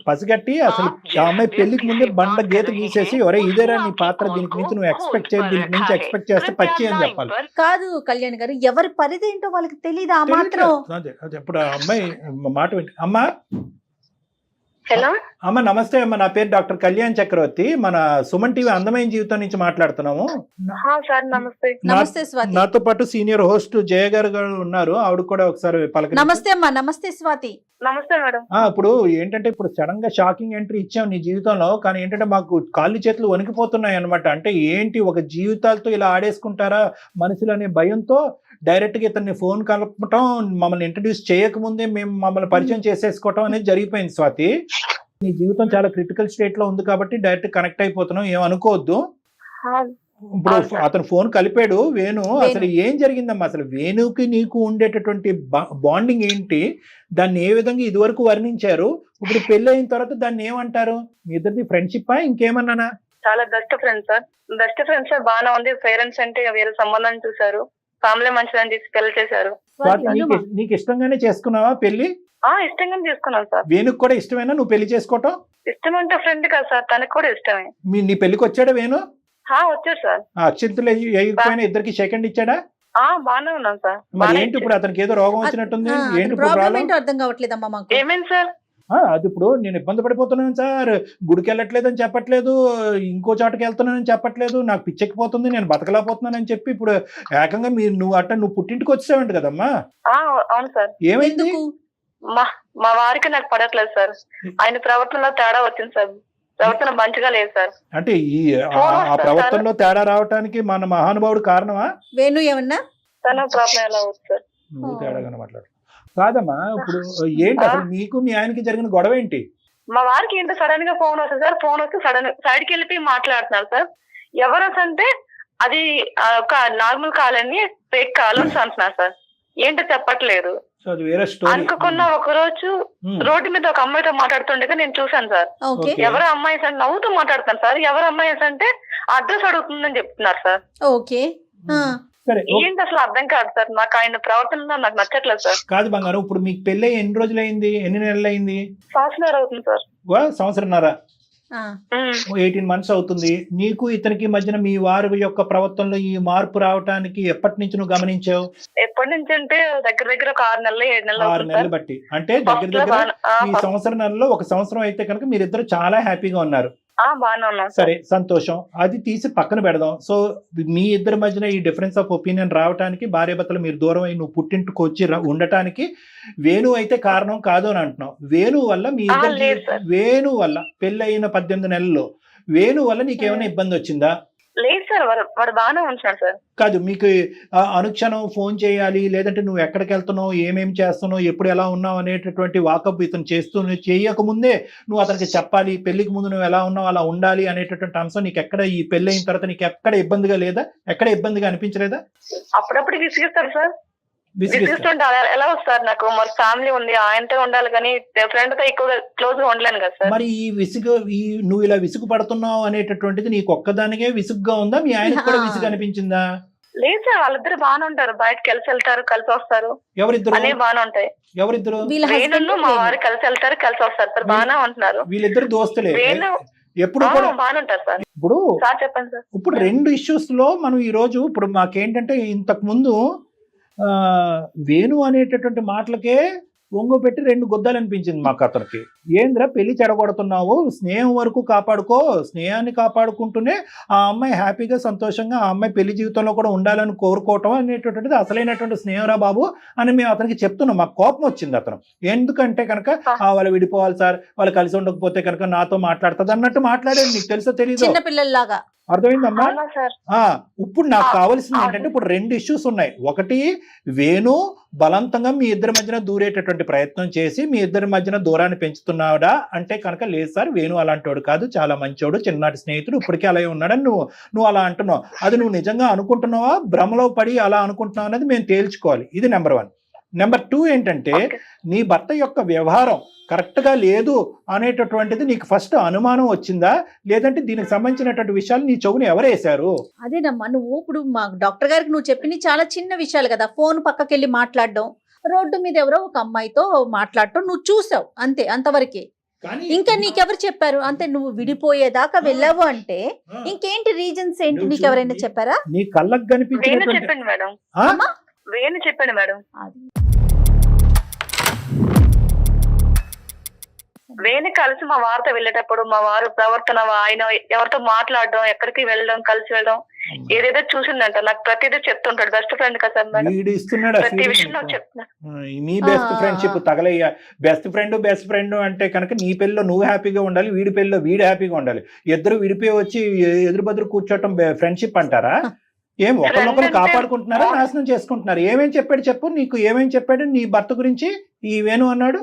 పసిగట్టి అసలు ఆ అమ్మాయి పెళ్లికి ముందే బండ గీత గీసేసి ఒరే ఇదేరా నీ పాత్ర, దీనికి నుంచి నువ్వు ఎక్స్పెక్ట్ చేయ, దీనికి నుంచి ఎక్స్పెక్ట్ చేస్తే పచ్చి అని చెప్పాలి. కాదు కళ్యాణ్ గారు, ఎవరి పరిధి ఏంటో వాళ్ళకి తెలియదు. ఆ మాత్రం అదే ఇప్పుడు ఆ అమ్మాయి మాట వింటే. అమ్మా హలో అమ్మ నమస్తే అమ్మ, నా పేరు డాక్టర్ కళ్యాణ్ చక్రవర్తి, మన సుమన్ టీవీ అందమైన జీవితం నుంచి మాట్లాడుతున్నాము. సార్ నమస్తే. నమస్తే స్వాతి. నాతో పాటు సీనియర్ హోస్ట్ జయ గారు ఉన్నారు, ఆవిడ కూడా ఒకసారి పలక. నమస్తే అమ్మా. నమస్తే స్వాతి. నమస్తే మేడం. ఇప్పుడు ఏంటంటే ఇప్పుడు సడన్ గా షాకింగ్ ఎంట్రీ ఇచ్చాం నీ జీవితంలో, కానీ ఏంటంటే మాకు కాళ్ళు చేతులు వణికిపోతున్నాయి అనమాట. అంటే ఏంటి, ఒక జీవితాలతో ఇలా ఆడేసుకుంటారా మనుషులు అనే భయంతో డైరెక్ట్ గా ఇతన్ని ఫోన్ కలపటం, మమ్మల్ని ఇంట్రడ్యూస్ చేయకముందే మేము మమ్మల్ని పరిచయం చేసేసుకోవటం అనేది జరిగిపోయింది. స్వాతి, నీ జీవితం చాలా క్రిటికల్ స్టేట్ లో ఉంది కాబట్టి డైరెక్ట్ కనెక్ట్ అయిపోతున్నాం, ఏమనుకోవద్దు. ఇప్పుడు అతను ఫోన్ కలిపాడు వేణు, అసలు ఏం జరిగిందమ్మా, అసలు వేణుకి నీకు ఉండేటటువంటి బాండింగ్ ఏంటి, దాన్ని ఏ విధంగా ఇదివరకు వర్ణించారు, ఇప్పుడు పెళ్లి అయిన తర్వాత దాన్ని ఏమంటారు, మీ ఇద్దరిది ఫ్రెండ్షిప్ ఇంకేమన్నానా? చాలా best friends sir. Best friends బాగానే ఉంది. పేరెంట్స్ అంటే వేరే సంబంధం చూసారు, ఫ్యామిలీ మంచిదని చేసి పెళ్లి చేశారు. నీకు ఇష్టంగానే చేసుకున్నావా పెళ్లి? ఇష్టంగానే చేసుకున్నాను సార్. వేణుకు కూడా ఇష్టమేనా నువ్వు పెళ్లి చేసుకోవటం? ఇష్టం అంటే ఫ్రెండ్ కదా సార్, తనకు కూడా ఇష్టమే. నీ పెళ్లికి వచ్చాడా వేణు? వచ్చారు సార్. అక్షంతలు వేయకపోయినా ఇద్దరికి సెకండ్ ఇచ్చాడా? బాగానే ఉన్నాను సార్. మరి ఏంటి ఇప్పుడు అతనికి ఏదో రోగం వచ్చినట్టుంది, ఏంటి అర్థం కావట్లేదమ్మా మాకు. ఏమేమి సార్? అది ఇప్పుడు నేను ఇబ్బంది పడిపోతున్నాను సార్, గుడికి వెళ్ళట్లేదని చెప్పట్లేదు, ఇంకో చోటకి వెళ్తున్నానని చెప్పట్లేదు, నాకు పిచ్చెక్కిపోతుంది, నేను బతకలేకపోతున్నానని చెప్పి ఇప్పుడు ఏకంగా నువ్వు పుట్టింటికి వచ్చావంట కదమ్మా? అవును సార్. ఏమైంది? మా వారికి నాకు పడట్లేదు సార్. ఆయన ప్రవర్తనలో తేడా వచ్చింది సార్. ప్రవర్తన మంచిగా లేదు సార్. అంటే ఆ ప్రవర్తనలో తేడా రావటానికి మన మహానుభావుడు కారణమా? వేణు ఏమన్నా తన ప్రాబ్లం ఎలా అవుతుంది సార్? నువ్వు తేడాగానే మాట్లాడు. కాదమ్మా, ఇప్పుడు ఏంటి అసలు నీకు మీ ఆయనకి జరిగిన గొడవ ఏంటి? మా వారికి ఏంటో సడన్ గా ఫోన్ వస్తుంది సార్. ఫోన్ వస్తే సడన్ సైడ్కి వెళ్ళిపోయి మాట్లాడుతున్నారు సార్. ఎవరు అంటే అది ఒక నార్మల్ కాల్ అని ఫేక్ కాల్ అంటున్నారు సార్. ఏంటో చెప్పట్లేదు. అనుకోకుండా ఒక రోజు రోడ్డు మీద ఒక అమ్మాయితో మాట్లాడుతుండగా నేను చూసాను సార్. ఎవరు అమ్మాయి సార్ నవ్వుతూ మాట్లాడుతాను సార్. ఎవరు అమ్మాయి అంటే అడ్రస్ అడుగుతుందని చెప్తున్నారు సార్. ఓకే, ఏంటి అసలు అర్థం కాదు సార్. నాకు ఆయన ప్రవర్తన నాకు నచ్చట్లేదు సార్. కాదు బంగారం, ఇప్పుడు మీకు పెళ్ళి ఎన్ని రోజులైంది, ఎన్ని నెలలు అయింది? సంవత్సరం అవుతుంది సార్. సంవత్సరంన్నర, 18 months అవుతుంది. నీకు ఇతనికి మధ్యన మీ వారి యొక్క ప్రవర్తనలో ఈ మార్పు రావటానికి ఎప్పటి నుంచి నువ్వు గమనించావు? ఎప్పటి నుంచి అంటే దగ్గర ఒక 6 నెలలు 7 నెలలు. 6 నెలలు బట్టి అంటే దగ్గర ఈ సంవత్సరం నెలలో 1 సంవత్సరం అయితే కనుక మీరిద్దరు చాలా హ్యాపీగా ఉన్నారు. బాగానే ఉన్నాం. సరే, సంతోషం. అది తీసి పక్కన పెడదాం. సో మీ ఇద్దరి మధ్యన ఈ డిఫరెన్స్ ఆఫ్ ఒపీనియన్ రావడానికి, భార్యాభర్తలు మీరు దూరం అయి నువ్వు పుట్టింటికి వచ్చి ఉండటానికి వేణు అయితే కారణం కాదు అని అంటున్నావు. వేణు వల్ల మీ ఇద్దరు, వేణు వల్ల పెళ్లి అయిన 18 నెలల్లో వేణు వల్ల నీకేమైనా ఇబ్బంది వచ్చిందా? లేదు సార్, వాడు బాగానే ఉంటున్నాడు సార్. కాదు, మీకు అనుక్షణం ఫోన్ చేయాలి, లేదంటే నువ్వు ఎక్కడికి వెళ్తున్నావు, ఏమేమి చేస్తున్నావు, ఎప్పుడు ఎలా ఉన్నావు అనేటటువంటి వాకప్ ఇతను చేయకముందే నువ్వు అతనికి చెప్పాలి. పెళ్లికి ముందు నువ్వు ఎలా ఉన్నావు అలా ఉండాలి అనేటటువంటి అంశం నీకు ఎక్కడ, ఈ పెళ్లి అయిన తర్వాత నీకు ఎక్కడ ఇబ్బందిగా లేదా? ఎక్కడ ఇబ్బందిగా అనిపించలేదా? అప్పుడప్పుడు విసిగిస్తాడు సార్. విసిగిస్తుంటే ఎలా వస్తారు? నాకు మరి ఫ్యామిలీ ఉంది, ఆయనతో ఉండాలి, కానీ ఫ్రెండ్ తో ఎక్కువ క్లోజ్ గా ఉండలేను కదా సార్. మరి ఈ నువ్వు ఇలా విసుగు పడుతున్నావు అనేటటువంటిది నీకు ఒక్కదానికే విసుగ్గా ఉందా, మీ ఆయనకు కూడా విసుగు అనిపించిందా? లేదు సార్, వాళ్ళిద్దరు బాగానే ఉంటారు. బయటకు కలిసి వెళ్తారు, కలిసి వస్తారు. ఎవరిద్దరు? అనే బాగానే ఉంటాయి. ఎవరిద్దరు? మా వారు కలిసి వెళ్తారు, కలిసి వస్తారు సార్. బాగానే ఉంటున్నారు. వీళ్ళిద్దరు దోస్తులే ఎప్పుడు బాగానే ఉంటారు సార్. ఇప్పుడు చెప్పండి సార్. ఇప్పుడు 2 ఇష్యూస్ లో మనం ఈ రోజు ఇప్పుడు మాకేంటంటే ఇంతకు ముందు వేణు అనేటటువంటి మాటలకే ఒంగో పెట్టి 2 గుద్దాలు అనిపించింది మాకు అతనికి. ఏంద్రా పెళ్లి చెడగొడుతున్నావు, స్నేహం వరకు కాపాడుకో, స్నేహాన్ని కాపాడుకుంటూనే ఆ అమ్మాయి హ్యాపీగా సంతోషంగా ఆ అమ్మాయి పెళ్లి జీవితంలో కూడా ఉండాలని కోరుకోవటం అనేటటువంటిది అసలైనటువంటి స్నేహంరా బాబు అని మేము అతనికి చెప్తున్నాం. మాకు కోపం వచ్చింది అతను. ఎందుకంటే కనుక వాళ్ళు విడిపోవాలి సార్, వాళ్ళు కలిసి ఉండకపోతే కనుక నాతో మాట్లాడుతుంది అన్నట్టు మాట్లాడాడు. నీకు తెలుసో తెలీదు, చిన్నపిల్లల్లాగా. అర్థమైందమ్మా? ఇప్పుడు నాకు కావాల్సింది ఏంటంటే ఇప్పుడు 2 ఇష్యూస్ ఉన్నాయి. ఒకటి వేణు బలవంతంగా మీ ఇద్దరి మధ్యన దూరేటటువంటి ప్రయత్నం చేసి మీ ఇద్దరి మధ్యన దూరాన్ని పెంచుతున్నాడా అంటే కనుక లేదు సార్, వేణు అలాంటోడు కాదు, చాలా మంచోడు, చిన్ననాటి స్నేహితుడు, ఇప్పటికీ అలాగే ఉన్నాడని నువ్వు అలా అంటున్నావు. అది నువ్వు నిజంగా అనుకుంటున్నావా, భ్రమలో పడి అలా అనుకుంటున్నావు అనేది మేము తేల్చుకోవాలి. ఇది నెంబర్ 1. నెంబర్ 2 ఏంటంటే నీ భర్త యొక్క వ్యవహారం కరెక్ట్గా లేదు అనేటటువంటిది నీకు ఫస్ట్ అనుమానం వచ్చిందా, లేదంటే దీనికి సంబంధించినటువంటి విషయాలు నీ చెవుని ఎవరేశారు? అదేనమ్మా, నువ్వు ఇప్పుడు మా డాక్టర్ గారికి నువ్వు చెప్పిన చాలా చిన్న విషయాలు కదా. ఫోన్ పక్కకెళ్ళి మాట్లాడడం, రోడ్డు మీద ఎవరో ఒక అమ్మాయితో మాట్లాడటం నువ్వు చూసావు, అంతే, అంతవరకే. ఇంకా నీకెవరు చెప్పారు? అంతే, నువ్వు విడిపోయేదాకా వెళ్ళావు అంటే ఇంకేంటి రీజన్స్ ఏంటి, నీకు ఎవరైనా చెప్పారా? నీ కళ్ళకు కనిపించినటువంటి చెప్పండి మేడం, అమ్మా వేణు చెప్పండి మేడం. వేణు కలిసి మా వారితో వెళ్ళేటప్పుడు మా వారు ప్రవర్తన, ఆయన ఎవరితో మాట్లాడడం, ఎక్కడికి వెళ్ళడం, కలిసి వెళ్ళడం, ఏదేదో చూసిందంట. నాకు ప్రతిదీ చెప్తుంటాడు. బెస్ట్ ఫ్రెండ్ కదా సార్ మేడం, వీడు ఇస్తున్నాడు ప్రతి విషయం నాకు చెప్తున్నా. మీ బెస్ట్ ఫ్రెండ్షిప్ తగలయ్యా. బెస్ట్ ఫ్రెండ్ అంటే కనుక నీ పెళ్ళిలో నువ్వు హ్యాపీగా ఉండాలి, వీడి పెళ్ళిలో వీడు హ్యాపీగా ఉండాలి. ఇద్దరు విడిపోయి వచ్చి ఎదురు బదురు కూర్చోవటం ఫ్రెండ్షిప్ అంటారా? ఏం ఒకరినొకరు కాపాడుకుంటున్నారా, నాశనం చేసుకుంటున్నారు? ఏమేం చెప్పాడు చెప్పు, నీకు ఏమేం చెప్పాడు నీ భర్త గురించి ఈ వేణు అన్నాడు?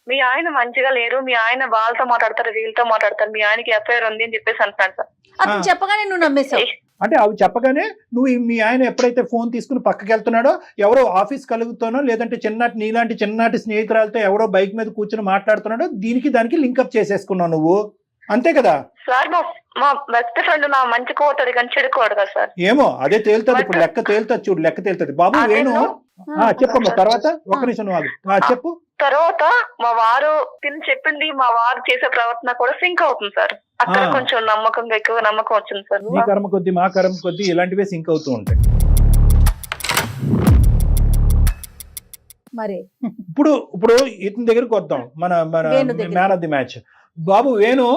మీ ఆయన మంచిగా లేరు, మీ ఆయన వాళ్ళతో మాట్లాడతారు, వీళ్ళతో మాట్లాడతారు, మీ ఆయనకి ఎఫ్ఐఆర్ ఉంది అని చెప్పేసి అంటున్నాడు సార్. అతను చెప్పగానే నువ్వు నమ్మేశావు? అంటే అవి చెప్పగానే నువ్వు మీ ఆయన ఎప్పుడైతే ఫోన్ తీసుకుని పక్కకి వెళ్తున్నాడో, ఎవరో ఆఫీస్ కలుగుతానో లేదంటే నీలాంటి చిన్ననాటి స్నేహితురాలతో ఎవరో బైక్ మీద కూర్చొని మాట్లాడుతున్నాడో, దానికి లింకప్ చేసేసుకున్నావు నువ్వు, అంతే కదా సార్? మా బెస్ట్ ఫ్రెండ్ నా మంచి కోటది కానీ చెడుకోడు కదా సార్. ఏమో అదే తేలుతుంది ఇప్పుడు, లెక్క తేలుతుంది చూడు, లెక్క తేలుతుంది. బాబు వేణు చెప్పమ్మా, తర్వాత ఒక నిమిషం చెప్పు. తర్వాత మా వారు తిని చెప్పింది, మా వారు చేసే ప్రవర్తన కూడా సింక్ అవుతుంది సార్. అక్కడ కొంచెం ఎక్కువ నమ్మకం వచ్చింది సార్. మీ కర్మ కొద్ది మా కర్మ కొద్ది ఇలాంటివే సింక్ అవుతూ ఉంటాయి. మరి ఇప్పుడు ఇతని దగ్గరికి వద్దాం, మన మ్యాన్ ఆఫ్ ది మ్యాచ్. బాబు వేణు,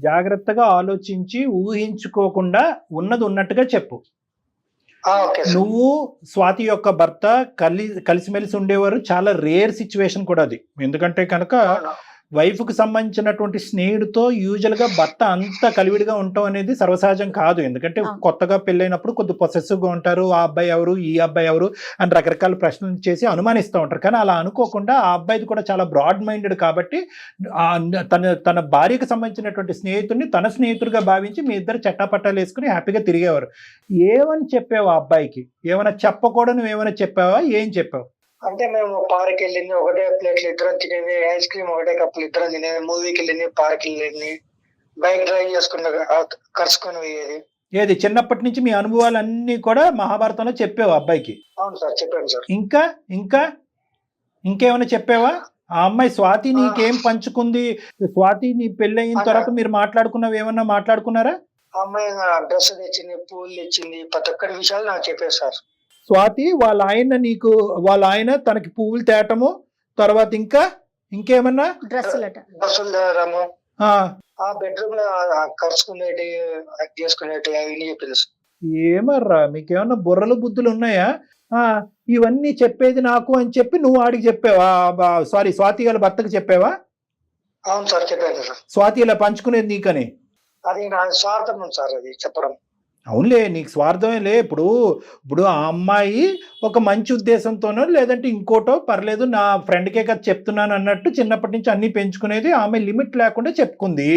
జాగ్రత్తగా ఆలోచించి ఊహించుకోకుండా ఉన్నది ఉన్నట్టుగా చెప్పు. నువ్వు స్వాతి యొక్క భర్త కలిసిమెలిసి ఉండేవారు, చాలా రేర్ సిచ్యువేషన్ కూడా అది. ఎందుకంటే కనుక వైఫ్ కు సంబంధించినటువంటి స్నేహితుడితో యూజువల్ గా భర్త అంత కలివిడిగా ఉండటం అనేది సర్వసహజం కాదు. ఎందుకంటే కొత్తగా పెళ్ళైనప్పుడు కొద్ది పొసెసివ్ గా ఉంటారు, ఆ అబ్బాయి ఎవరు, ఈ అబ్బాయి ఎవరు అని రకరకాల ప్రశ్నలు చేసి అనుమానిస్తూ ఉంటారు. కానీ అలా అనుకోకుండా ఆ అబ్బాయిది కూడా చాలా బ్రాడ్ మైండెడ్ కాబట్టి తన భార్యకు సంబంధించినటువంటి స్నేహితుడిని తన స్నేహితుడిగా భావించి మీ ఇద్దరు చట్టాపట్టాలు వేసుకుని హ్యాపీగా తిరిగేవారు. ఏమని చెప్పావు ఆ అబ్బాయికి? ఏమైనా చెప్పకూడదు, నువ్వేమైనా చెప్పావా? ఏం చెప్పావు? అంటే మేము పార్క్ వెళ్ళింది, ఒకటే ప్లేట్లు ఇద్దరం తినేది, ఐస్ క్రీమ్ ఒకటే కప్పులు ఇద్దరం తినేది, మూవీకి వెళ్ళింది, పార్క్ వెళ్ళింది, బైక్ డ్రైవ్ చేసుకుంటూ కలుసుకొని పోయేది. ఏది చిన్నప్పటి నుంచి మీ అనుభవాలన్నీ కూడా మహాభారతంలో చెప్పావు అబ్బాయికి? అవును సార్, చెప్పాను సార్. ఇంకేమైనా చెప్పావా? ఆ అమ్మాయి స్వాతి నీకేం పంచుకుంది? స్వాతి నీ పెళ్ళి అయిన తర్వాత మీరు మాట్లాడుకున్నవి ఏమన్నా మాట్లాడుకున్నారా? ఆ అమ్మాయి డ్రెస్ తెచ్చింది, పూలు తెచ్చింది, ప్రతి ఒక్కటి విషయాలు నాకు చెప్పారు సార్. స్వాతి వాళ్ళ ఆయన తనకి పువ్వులు తేటము, తర్వాత ఇంకేమన్నా డ్రెస్సులు తేడము, ఆ బెడ్రూమ్ లో కలుసుకునేటి చేసుకునేటి అవన్నీ చెప్పింది సార్. ఏమర్రా మీకేమన్నా బుర్రలు బుద్ధులు ఉన్నాయా? ఇవన్నీ చెప్పేది నాకు అని చెప్పి నువ్వు ఆడికి చెప్పావా? సారీ, స్వాతి వాళ్ళ భర్తకు చెప్పావా? అవును సార్, చెప్పాను సార్. స్వాతి ఇలా పంచుకునేది నీకని? అది నా స్వార్థం సార్, అది చెప్పడం. అవునులే, నీకు స్వార్థమే లే. ఇప్పుడు ఆ అమ్మాయి ఒక మంచి ఉద్దేశంతోనో లేదంటే ఇంకోటో పర్లేదు, నా ఫ్రెండ్కే కదా చెప్తున్నాను అన్నట్టు చిన్నప్పటి నుంచి అన్ని పెంచుకునేది. ఆమె లిమిట్ లేకుండా చెప్పుకుంది.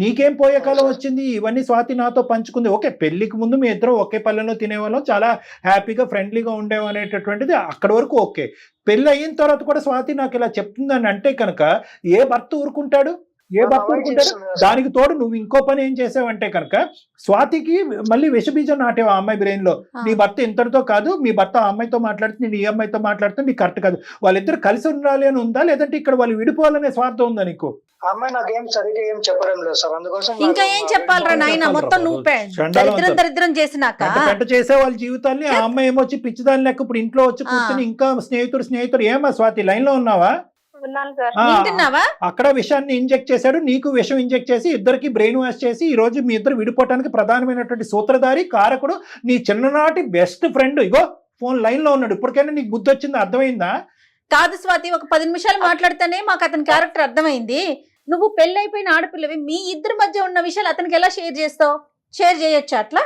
నీకేం పోయే కాలం వచ్చింది? ఇవన్నీ స్వాతి నాతో పంచుకుంది. ఓకే, పెళ్లికి ముందు మీ ఇద్దరు ఒకే పల్లెలో తినేవాళ్ళం, చాలా హ్యాపీగా ఫ్రెండ్లీగా ఉండేవా అనేటటువంటిది అక్కడి వరకు ఓకే. పెళ్ళి అయిన తర్వాత కూడా స్వాతి నాకు ఇలా చెప్తుందని అంటే కనుక ఏ భర్త ఊరుకుంటాడు? దానికి తోడు నువ్వు ఇంకో పని ఏం చేసావంటే కనుక స్వాతికి మళ్ళీ విషబీజం నాటేవా ఆ అమ్మాయి బ్రెయిన్ లో. నీ భర్త ఇంతటితో కాదు, మీ భర్త ఆ అమ్మాయితో మాట్లాడుతుంది, నేను ఈ అమ్మాయితో మాట్లాడుతుంది, నీకు కరెక్ట్ కాదు, వాళ్ళిద్దరు కలిసి ఉండాలి అని ఉందా, లేదంటే ఇక్కడ వాళ్ళు విడిపోవాలనే స్వార్థం ఉందా నీకు? అమ్మాయి నాకేం సరిగ్గా ఏం చెప్పడం లేదు సార్, అందుకోసం ఇంకా ఏం చెప్పాలరా నాయన, మొత్తం నువ్వు దరిద్రం చేసినాక గంట చేసే వాళ్ళ జీవితాన్ని. ఆ అమ్మాయి ఏమొచ్చి పిచ్చిదాని లెక్క ఇప్పుడు ఇంట్లో వచ్చి కూర్చొని ఇంకా స్నేహితుడు ఏమా స్వాతి లైన్ లో ఉన్నావా? అక్కడ విషయాన్ని ఇంజెక్ట్ చేశాడు, నీకు విషం ఇంజెక్ట్ చేసి ఇద్దరికి బ్రెయిన్ వాష్ చేసి ఈ రోజు మీ ఇద్దరు విడిపోవటానికి ప్రధానమైనటువంటి సూత్రధారి కారకుడు నీ చిన్ననాటి బెస్ట్ ఫ్రెండ్. ఇగో ఫోన్ లైన్ లో ఉన్నాడు. ఇప్పటికైనా నీకు బుద్ధి వచ్చింది, అర్థమైందా? కాదు స్వాతి, ఒక 10 నిమిషాలు మాట్లాడితేనే మాకు అతని క్యారెక్టర్ అర్థమైంది. నువ్వు పెళ్ళైపోయిన ఆడపిల్లవి, మీ ఇద్దరి మధ్య ఉన్న విషయాలు అతనికి ఎలా షేర్ చేస్తావు? షేర్ చేయొచ్చు అట్లా?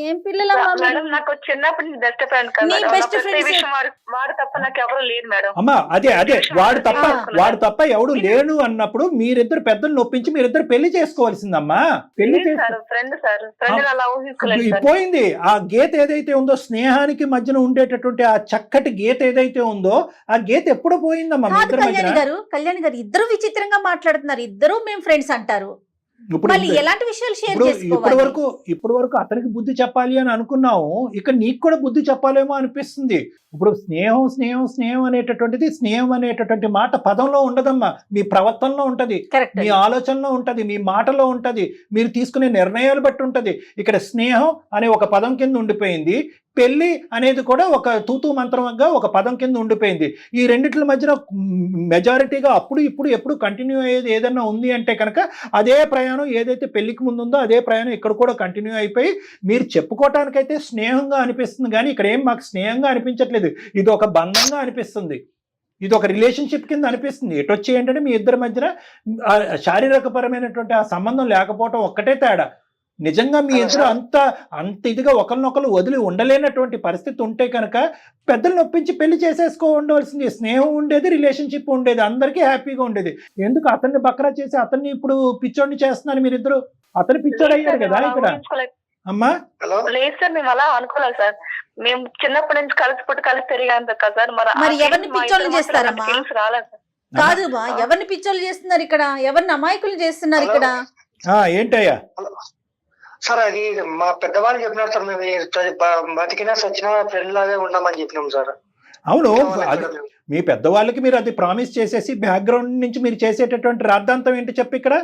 ఏం పిల్లలమ్మా మీరు? మేడం నాకు చిన్నప్పటి నుంచి బెస్ట్ ఫ్రెండ్ కదా మీ మేడం. best నా ప్రతి friends విషయం వాడు తప్ప నాకు ఎవరు లేదు మేడం. అమ్మా అదే వాడు తప్ప ఎవడు లేను అన్నప్పుడు మీరిద్దరు పెద్దలు నొప్పించి మీరిద్దరు పెళ్లి చేసుకోవాల్సిందమ్మా. పెళ్లి ఫ్రెండ్ అలా ఊహించుకోలేదు సార్. పోయింది. ఆ గీత ఏదైతే ఉందో స్నేహానికి మధ్యన ఉండేటటువంటి ఆ చక్కటి గీత ఏదైతే ఉందో ఆ గీత ఎప్పుడో పోయిందమ్మా మీ కాదు ఇద్దరి మధ్యన. కళ్యాణి గారు ఇద్దరు విచిత్రంగా మాట్లాడుతున్నారు. ఇద్దరు మేము ఫ్రెండ్స్ అంటారు. ఇప్పుడు మళ్ళీ ఎలాంటి విషయాలు షేర్ ఇప్పటి చేసుకోవాలి? వరకు అతనికి బుద్ధి చెప్పాలి అని అనుకున్నాము. ఇక నీకు కూడా బుద్ధి చెప్పాలేమో అనిపిస్తుంది. ఇప్పుడు స్నేహం అనేటటువంటి మాట పదంలో ఉండదమ్మా, మీ ప్రవర్తనలో ఉంటది, కరెక్ట్. మీ ఆలోచనలో ఉంటది, మీ మాటలో ఉంటది, మీరు తీసుకునే నిర్ణయాలు బట్టి ఉంటది. ఇక్కడ స్నేహం అనే ఒక పదం కింద ఉండిపోయింది, పెళ్లి అనేది కూడా ఒక తూతూ మంత్రంగా ఒక పదం కింద ఉండిపోయింది. ఈ రెండిట్ల మధ్యన మెజారిటీగా అప్పుడు ఇప్పుడు ఎప్పుడు కంటిన్యూ అయ్యేది ఏదన్నా ఉంది అంటే కనుక అదే ప్రయాణం ఏదైతే పెళ్లికి ముందు ఉందో అదే ప్రయాణం ఇక్కడ కూడా కంటిన్యూ అయిపోయి మీరు చెప్పుకోవటానికైతే స్నేహంగా అనిపిస్తుంది, కానీ ఇక్కడ ఏం మాకు స్నేహంగా అనిపించట్లేదు. ఇది ఒక బంధంగా అనిపిస్తుంది, ఇది ఒక రిలేషన్షిప్ కింద అనిపిస్తుంది. ఎటొచ్చి ఏంటంటే మీ ఇద్దరి మధ్యన శారీరకపరమైనటువంటి ఆ సంబంధం లేకపోవటం ఒక్కటే తేడా. నిజంగా మీ ఇద్దరు అంత ఇదిగా ఒకరినొకరు వదిలి ఉండలేనటువంటి పరిస్థితి ఉంటే కనుక పెద్దలు నొప్పించి పెళ్లి చేసేసుకో ఉండవలసింది. స్నేహం ఉండేది, రిలేషన్షిప్ ఉండేది, అందరికీ హ్యాపీగా ఉండేది. ఎందుకు అతన్ని బక్రా చేసి అతన్ని ఇప్పుడు పిచ్చోడిని చేస్తున్నారు మీరిద్దరు? అతను పిచ్చోడు అయ్యాడు కదా ఇక్కడ. అమ్మా లేదు సార్, మేము అలా అనుకోలేదు సార్. మేము చిన్నప్పటి నుంచి కలిసి పెరిగాం కదా సార్. మరి ఎవరిని పిచ్చోళ్ళని చేస్తారమ్మా? రాలేదు సార్. కాదు బా, ఎవరిని పిచ్చోళ్ళు చేస్తున్నారు ఇక్కడ? ఎవరిని అమాయకులు చేస్తున్నారు ఇక్కడ? ఏంటయ్యా సార్? అది మా పెద్దవాళ్ళు చెప్పినారు సార్, మేము బతికినా సచ్చినా ఫ్రెండ్ లాగే ఉన్నామని చెప్పినాం సార్. అవును, అది మీ పెద్దవాళ్ళకి మీరు అది ప్రామిస్ చేసేసి బ్యాక్గ్రౌండ్ నుంచి మీరు చేసేటటువంటి రాద్ధాంతం ఏంటి చెప్పి ఇక్కడ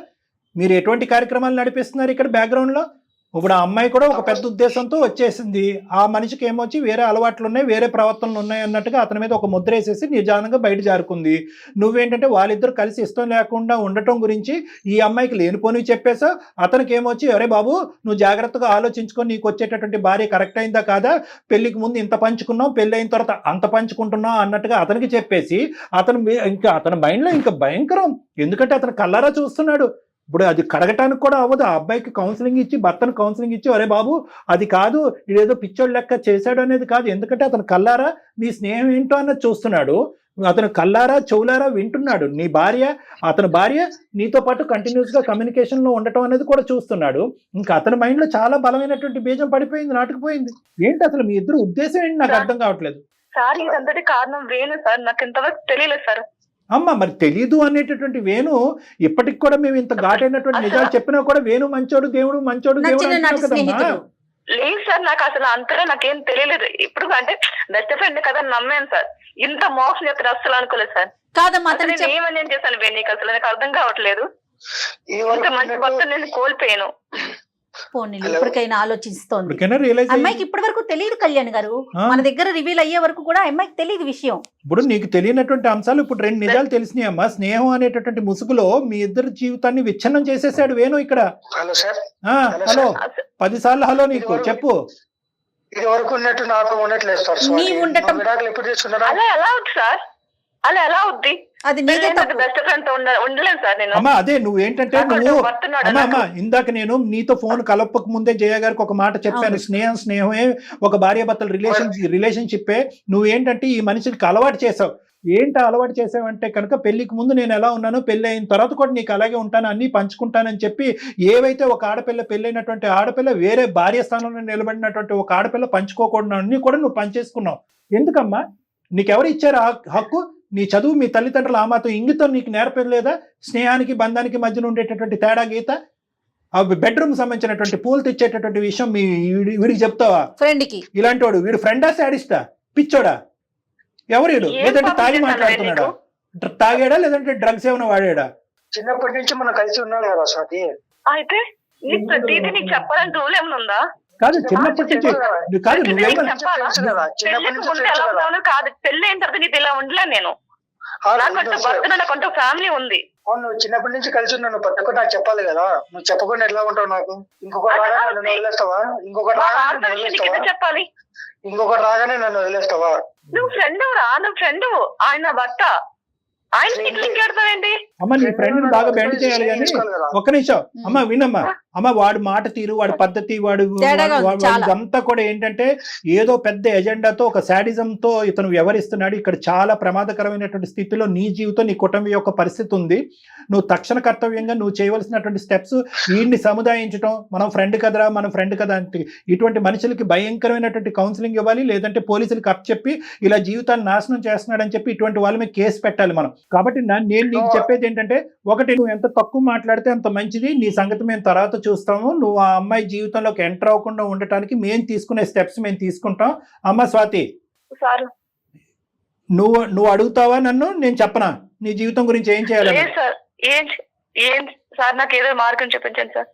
మీరు ఎటువంటి కార్యక్రమాలు నడిపిస్తున్నారు ఇక్కడ బ్యాక్గ్రౌండ్లో? ఇప్పుడు ఆ అమ్మాయి కూడా ఒక పెద్ద ఉద్దేశంతో వచ్చేసింది. ఆ మనిషికి ఏమొచ్చి వేరే అలవాట్లు ఉన్నాయి, వేరే ప్రవర్తనలు ఉన్నాయి అన్నట్టుగా అతని మీద ఒక ముద్ర వేసేసి నిజానంగా బయట జారుకుంది. నువ్వేంటంటే వాళ్ళిద్దరు కలిసి ఇష్టం లేకుండా ఉండటం గురించి ఈ అమ్మాయికి లేనిపోని చెప్పేసా. అతనికి ఏమొచ్చి అరే బాబు నువ్వు జాగ్రత్తగా ఆలోచించుకొని నీకు వచ్చేటటువంటి భార్య కరెక్ట్ అయిందా కాదా, పెళ్లికి ముందు ఇంత పంచుకున్నావు, పెళ్లి అయిన తర్వాత అంత పంచుకుంటున్నావు అన్నట్టుగా అతనికి చెప్పేసి అతని మైండ్లో ఇంకా భయంకరం. ఎందుకంటే అతను కళ్ళారా చూస్తున్నాడు. ఇప్పుడు అది కడగటానికి కూడా అవ్వదు. ఆ అబ్బాయికి కౌన్సిలింగ్ ఇచ్చి, భర్తను కౌన్సిలింగ్ ఇచ్చి అరే బాబు అది కాదు, ఇదేదో పిచ్చోడు లెక్క చేశాడు అనేది కాదు. ఎందుకంటే అతను కల్లారా మీ స్నేహం ఏంటో అన్నది చూస్తున్నాడు, అతను కల్లారా చెవులారా వింటున్నాడు. అతని భార్య నీతో పాటు కంటిన్యూస్గా కమ్యూనికేషన్లో ఉండటం అనేది కూడా చూస్తున్నాడు. ఇంకా అతని మైండ్లో చాలా బలమైనటువంటి బీజం పడిపోయింది, నాటుకుపోయింది. ఏంటి అసలు మీ ఇద్దరు ఉద్దేశం ఏంటి నాకు అర్థం కావట్లేదు. సార్ ఇదంతటి కారణం వేణు సార్, నాకు ఇంతవరకు తెలియలేదు సార్. అమ్మ మరి తెలీదు అనేటటువంటి వేణు ఇప్పటికి కూడా మేము ఇంత ఘాటైనటువంటి నిజాలు చెప్పినా కూడా వేణు మంచోడు దేవుడు కదమ్మా. లేదు సార్, నాకు అసలు అంతగా నాకేం తెలియలేదు. ఇప్పుడు అంటే బెస్ట్ ఫ్రెండ్ కదా నమ్మాను సార్. ఇంత మోసం చెప్తారు అసలు అనుకోలేదు సార్. కాదమ్మా, ఏమని చేశాను నీకు అసలు నాకు అర్థం కావట్లేదు. ఇంత మంచి భర్త నేను కోల్పోయాను. ఇప్పటికైనా ఆలోచిస్తోంది. అమ్మాయికి ఇప్పటి వరకు తెలియదు కళ్యాణ్ గారు, మన దగ్గర రివీల్ అయ్యే వరకు కూడా అమ్మాయికి తెలియదు విషయం. ఇప్పుడు నీకు తెలియనటువంటి అంశాలు ఇప్పుడు రెండు నిజాలు తెలిసినాయి అమ్మా. స్నేహం అనేటటువంటి ముసుగులో మీ ఇద్దరు జీవితాన్ని విచ్ఛిన్నం చేసేసాడు వేణు ఇక్కడ. హలో 10 సార్లు హలో నీకు చెప్పు. ఇది వరకు ఉన్నట్టు నాకు ఉండట్లేదు సార్. అలా ఎలా అవుతుంది సార్? అలా ఎలా అవుద్ది? అది బెస్ట్ ఫ్రెండ్ ఉండలేను సార్ నేను. అమ్మా అదే నువ్వేంటంటే అమ్మా ఇందాక నేను నీతో ఫోన్ కలపక ముందే జయ గారికి ఒక మాట చెప్పాను. స్నేహమే ఒక భార్యాభర్తల రిలేషన్షిప్పే. నువ్వేంటంటే ఈ మనిషికి అలవాటు చేసావు. ఏంటి అలవాటు చేసావంటే కనుక పెళ్లికి ముందు నేను ఎలా ఉన్నానో పెళ్లి అయిన తర్వాత కూడా నీకు అలాగే ఉంటాను, అన్ని పంచుకుంటానని చెప్పి ఏవైతే ఒక ఆడపిల్ల పెళ్ళైనటువంటి ఆడపిల్ల వేరే భార్య స్థానంలో నిలబడినటువంటి ఒక ఆడపిల్ల పంచుకోకూడదు అన్ని కూడా నువ్వు పంచేసుకున్నావు. ఎందుకమ్మా? నీకెవరు ఇచ్చారు హక్కు? నీ చదువు, మీ తల్లిదండ్రులు ఆ మాత్రం ఇంగితం నీకు నేర్పలేదా? స్నేహానికి బంధానికి మధ్యన ఉండేటటువంటి తేడా గీత, ఆ బెడ్రూమ్ సంబంధించినటువంటి పూలు తెచ్చేటటువంటి విషయం వీడికి చెప్తావా? ఫ్రెండ్కి ఇలాంటి వాడు వీడు ఫ్రెండా శాడిస్టా పిచ్చోడా? ఎవరు? లేదంటే తాగి మాట్లాడుతున్నాడా? తాగాడా లేదంటే డ్రగ్స్ ఏమైనా వాడాడా? చిన్నప్పటి నుంచి మనం కలిసి ఉన్నాం కదా స్వాతి. అయితే నీకు చెప్పాలని రూల్ ఏమైనా ఉందా? కాదు చిన్నప్పటి నుంచి కాదు నువ్వేమన్నా కాదు పెళ్లి అయిన తర్వాత నీకు ఇలా ఉండలే. నేను నాకంటూ ఫ్యామిలీ ఉంది. నువ్వు చిన్నప్పటి నుంచి కలిసి ఉన్నాను, ప్రతి ఒక్కటి నాకు చెప్పాలి కదా. నువ్వు చెప్పకుండా ఎట్లా ఉంటావు? నాకు ఇంకొకటి రాగానే నన్ను వదిలేస్తావా? చెప్పాలి ఇంకొకటి రాగానే నన్ను వదిలేస్తావా? నువ్వు ఫ్రెండ్ రా, నువ్వు ఫ్రెండ్, ఆయన భర్త. ఆయన లింక్ పెడతావేంటి? అమ్మ నీ ఫ్రెండ్ ని బాగా బెండ్ చేయాలి కానీ ఒక్క నిమిషం అమ్మ వినమ్మా. అమ్మ వాడి మాట తీరు, వాడి పద్ధతి, ఇదంతా కూడా ఏంటంటే ఏదో పెద్ద ఎజెండాతో ఒక శాడిజంతో ఇతను వ్యవహరిస్తున్నాడు. ఇక్కడ చాలా ప్రమాదకరమైనటువంటి స్థితిలో నీ జీవితం, నీ కుటుంబం యొక్క పరిస్థితి ఉంది. నువ్వు తక్షణ కర్తవ్యంగా నువ్వు చేయవలసినటువంటి స్టెప్స్ వీడిని సముదాయించడం. మనం ఫ్రెండ్ కదరా, మనం ఫ్రెండ్ కదా అంటే ఇటువంటి మనుషులకి భయంకరమైనటువంటి కౌన్సిలింగ్ ఇవ్వాలి, లేదంటే పోలీసులకు అప్పచెప్పి ఇలా జీవితాన్ని నాశనం చేస్తున్నాడని చెప్పి ఇటువంటి వాళ్ళ మీద కేసు పెట్టాలి మనం. కాబట్టి నేను నీకు చెప్పేది ఏంటంటే, ఒకటి నువ్వు ఎంత తక్కువ మాట్లాడితే అంత మంచిది. నీ సంగతి మేము తర్వాత చూస్తాము. నువ్వు ఆ అమ్మాయి జీవితంలోకి ఎంటర్ అవ్వకుండా ఉండటానికి మేము తీసుకునే స్టెప్స్ మేము తీసుకుంటాం. అమ్మ స్వాతి, నువ్వు అడుగుతావా నన్ను? నేను చెప్పనా నీ జీవితం గురించి ఏం చేయాలి? సార్ నాకు ఏదో మార్గం చూపించండి సార్.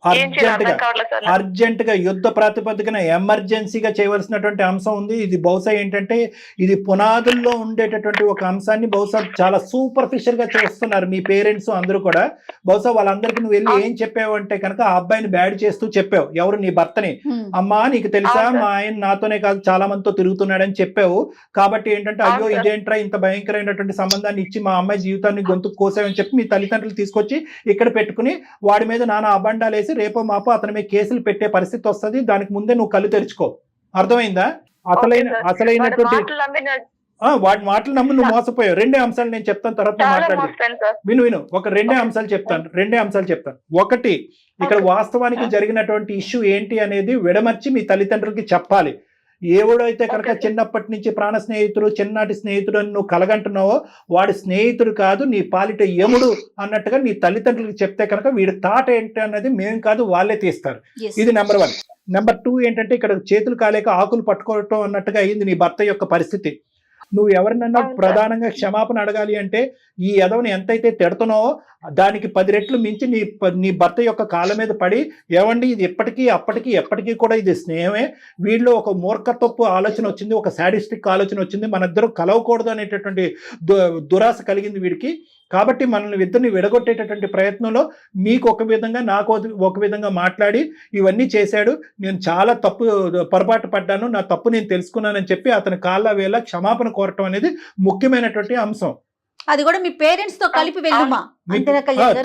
అర్జెంట్ గా యుద్ధ ప్రాతిపదికన ఎమర్జెన్సీగా చేయవలసినటువంటి అంశం ఉంది. ఇది బహుశా ఏంటంటే ఇది పునాదుల్లో ఉండేటటువంటి ఒక అంశాన్ని బహుశా చాలా సూపర్ఫిషియల్ గా చేస్తున్నారు మీ పేరెంట్స్ అందరూ కూడా. బహుశా వాళ్ళందరికీ నువ్వు వెళ్ళి ఏం చెప్పావు అంటే కనుక ఆ అబ్బాయిని బ్యాడ్ చేస్తూ చెప్పావు. ఎవరు? నీ భర్తని. అమ్మా నీకు తెలుసా మా ఆయన నాతోనే కాదు చాలా మందితో తిరుగుతున్నాడని చెప్పావు. కాబట్టి ఏంటంటే అయ్యో ఇదేంట్రా ఇంత భయంకరమైనటువంటి సంబంధాన్ని ఇచ్చి మా అమ్మాయి జీవితాన్ని గొంతు కోసామని చెప్పి మీ తల్లిదండ్రులు తీసుకొచ్చి ఇక్కడ పెట్టుకుని వాడి మీద నానా అబండాలు వేసి రేపో మాపో అతని మీద కేసులు పెట్టే పరిస్థితి వస్తుంది. దానికి ముందే నువ్వు కళ్ళు తెరుచుకో. అర్థమైందా? అసలైనటువంటి వాడి మాటలు నమ్ము నువ్వు మోసపోయావు. రెండే అంశాలు నేను చెప్తాను, తర్వాత మాట్లాడదు. విను ఒక రెండే అంశాలు చెప్తాను. ఒకటి, ఇక్కడ వాస్తవానికి జరిగినటువంటి ఇష్యూ ఏంటి అనేది విడమర్చి మీ తల్లిదండ్రులకి చెప్పాలి. ఎవడైతే కనుక చిన్నప్పటి నుంచి ప్రాణ స్నేహితుడు, చిన్ననాటి స్నేహితుడు అని నువ్వు కలగంటున్నావో వాడి స్నేహితుడు కాదు, నీ పాలిట యముడు అన్నట్టుగా నీ తల్లిదండ్రులకు చెప్తే కనుక వీడి థాట్ ఏంటి అన్నది మేము కాదు వాళ్ళే తీస్తారు. ఇది నెంబర్ 1. నెంబర్ 2 ఏంటంటే ఇక్కడ చేతులు కాలేక ఆకులు పట్టుకోవటం అన్నట్టుగా అయింది నీ భర్త యొక్క పరిస్థితి. నువ్వు ఎవరినన్నా ప్రధానంగా క్షమాపణ అడగాలి అంటే ఈ ఎదవని ఎంతైతే తిడుతున్నావో దానికి 10 రెట్లు మించి నీ భర్త యొక్క కాళ్ళ మీద పడి, ఏవండి ఇది ఇప్పటికీ అప్పటికీ ఎప్పటికీ కూడా ఇది స్నేహమే. వీళ్ళు ఒక మూర్ఖత్వపు ఆలోచన వచ్చింది, ఒక శాడిస్టిక్ ఆలోచన వచ్చింది, మన ఇద్దరు కలవకూడదు అనేటటువంటి దురాశ కలిగింది వీడికి. కాబట్టి మనల్ని ఇద్దరిని విడగొట్టేటటువంటి ప్రయత్నంలో మీకు ఒక విధంగా నాకు ఒక విధంగా మాట్లాడి ఇవన్నీ చేశాడు. నేను చాలా పొరపాటు పడ్డాను, నా తప్పు నేను తెలుసుకున్నానని చెప్పి అతని కాళ్ళ వేళ క్షమాపణ కోరటం అనేది ముఖ్యమైనటువంటి అంశం. అది కూడా మీ పేరెంట్స్ తో కలిపి వెళ్ళుమా,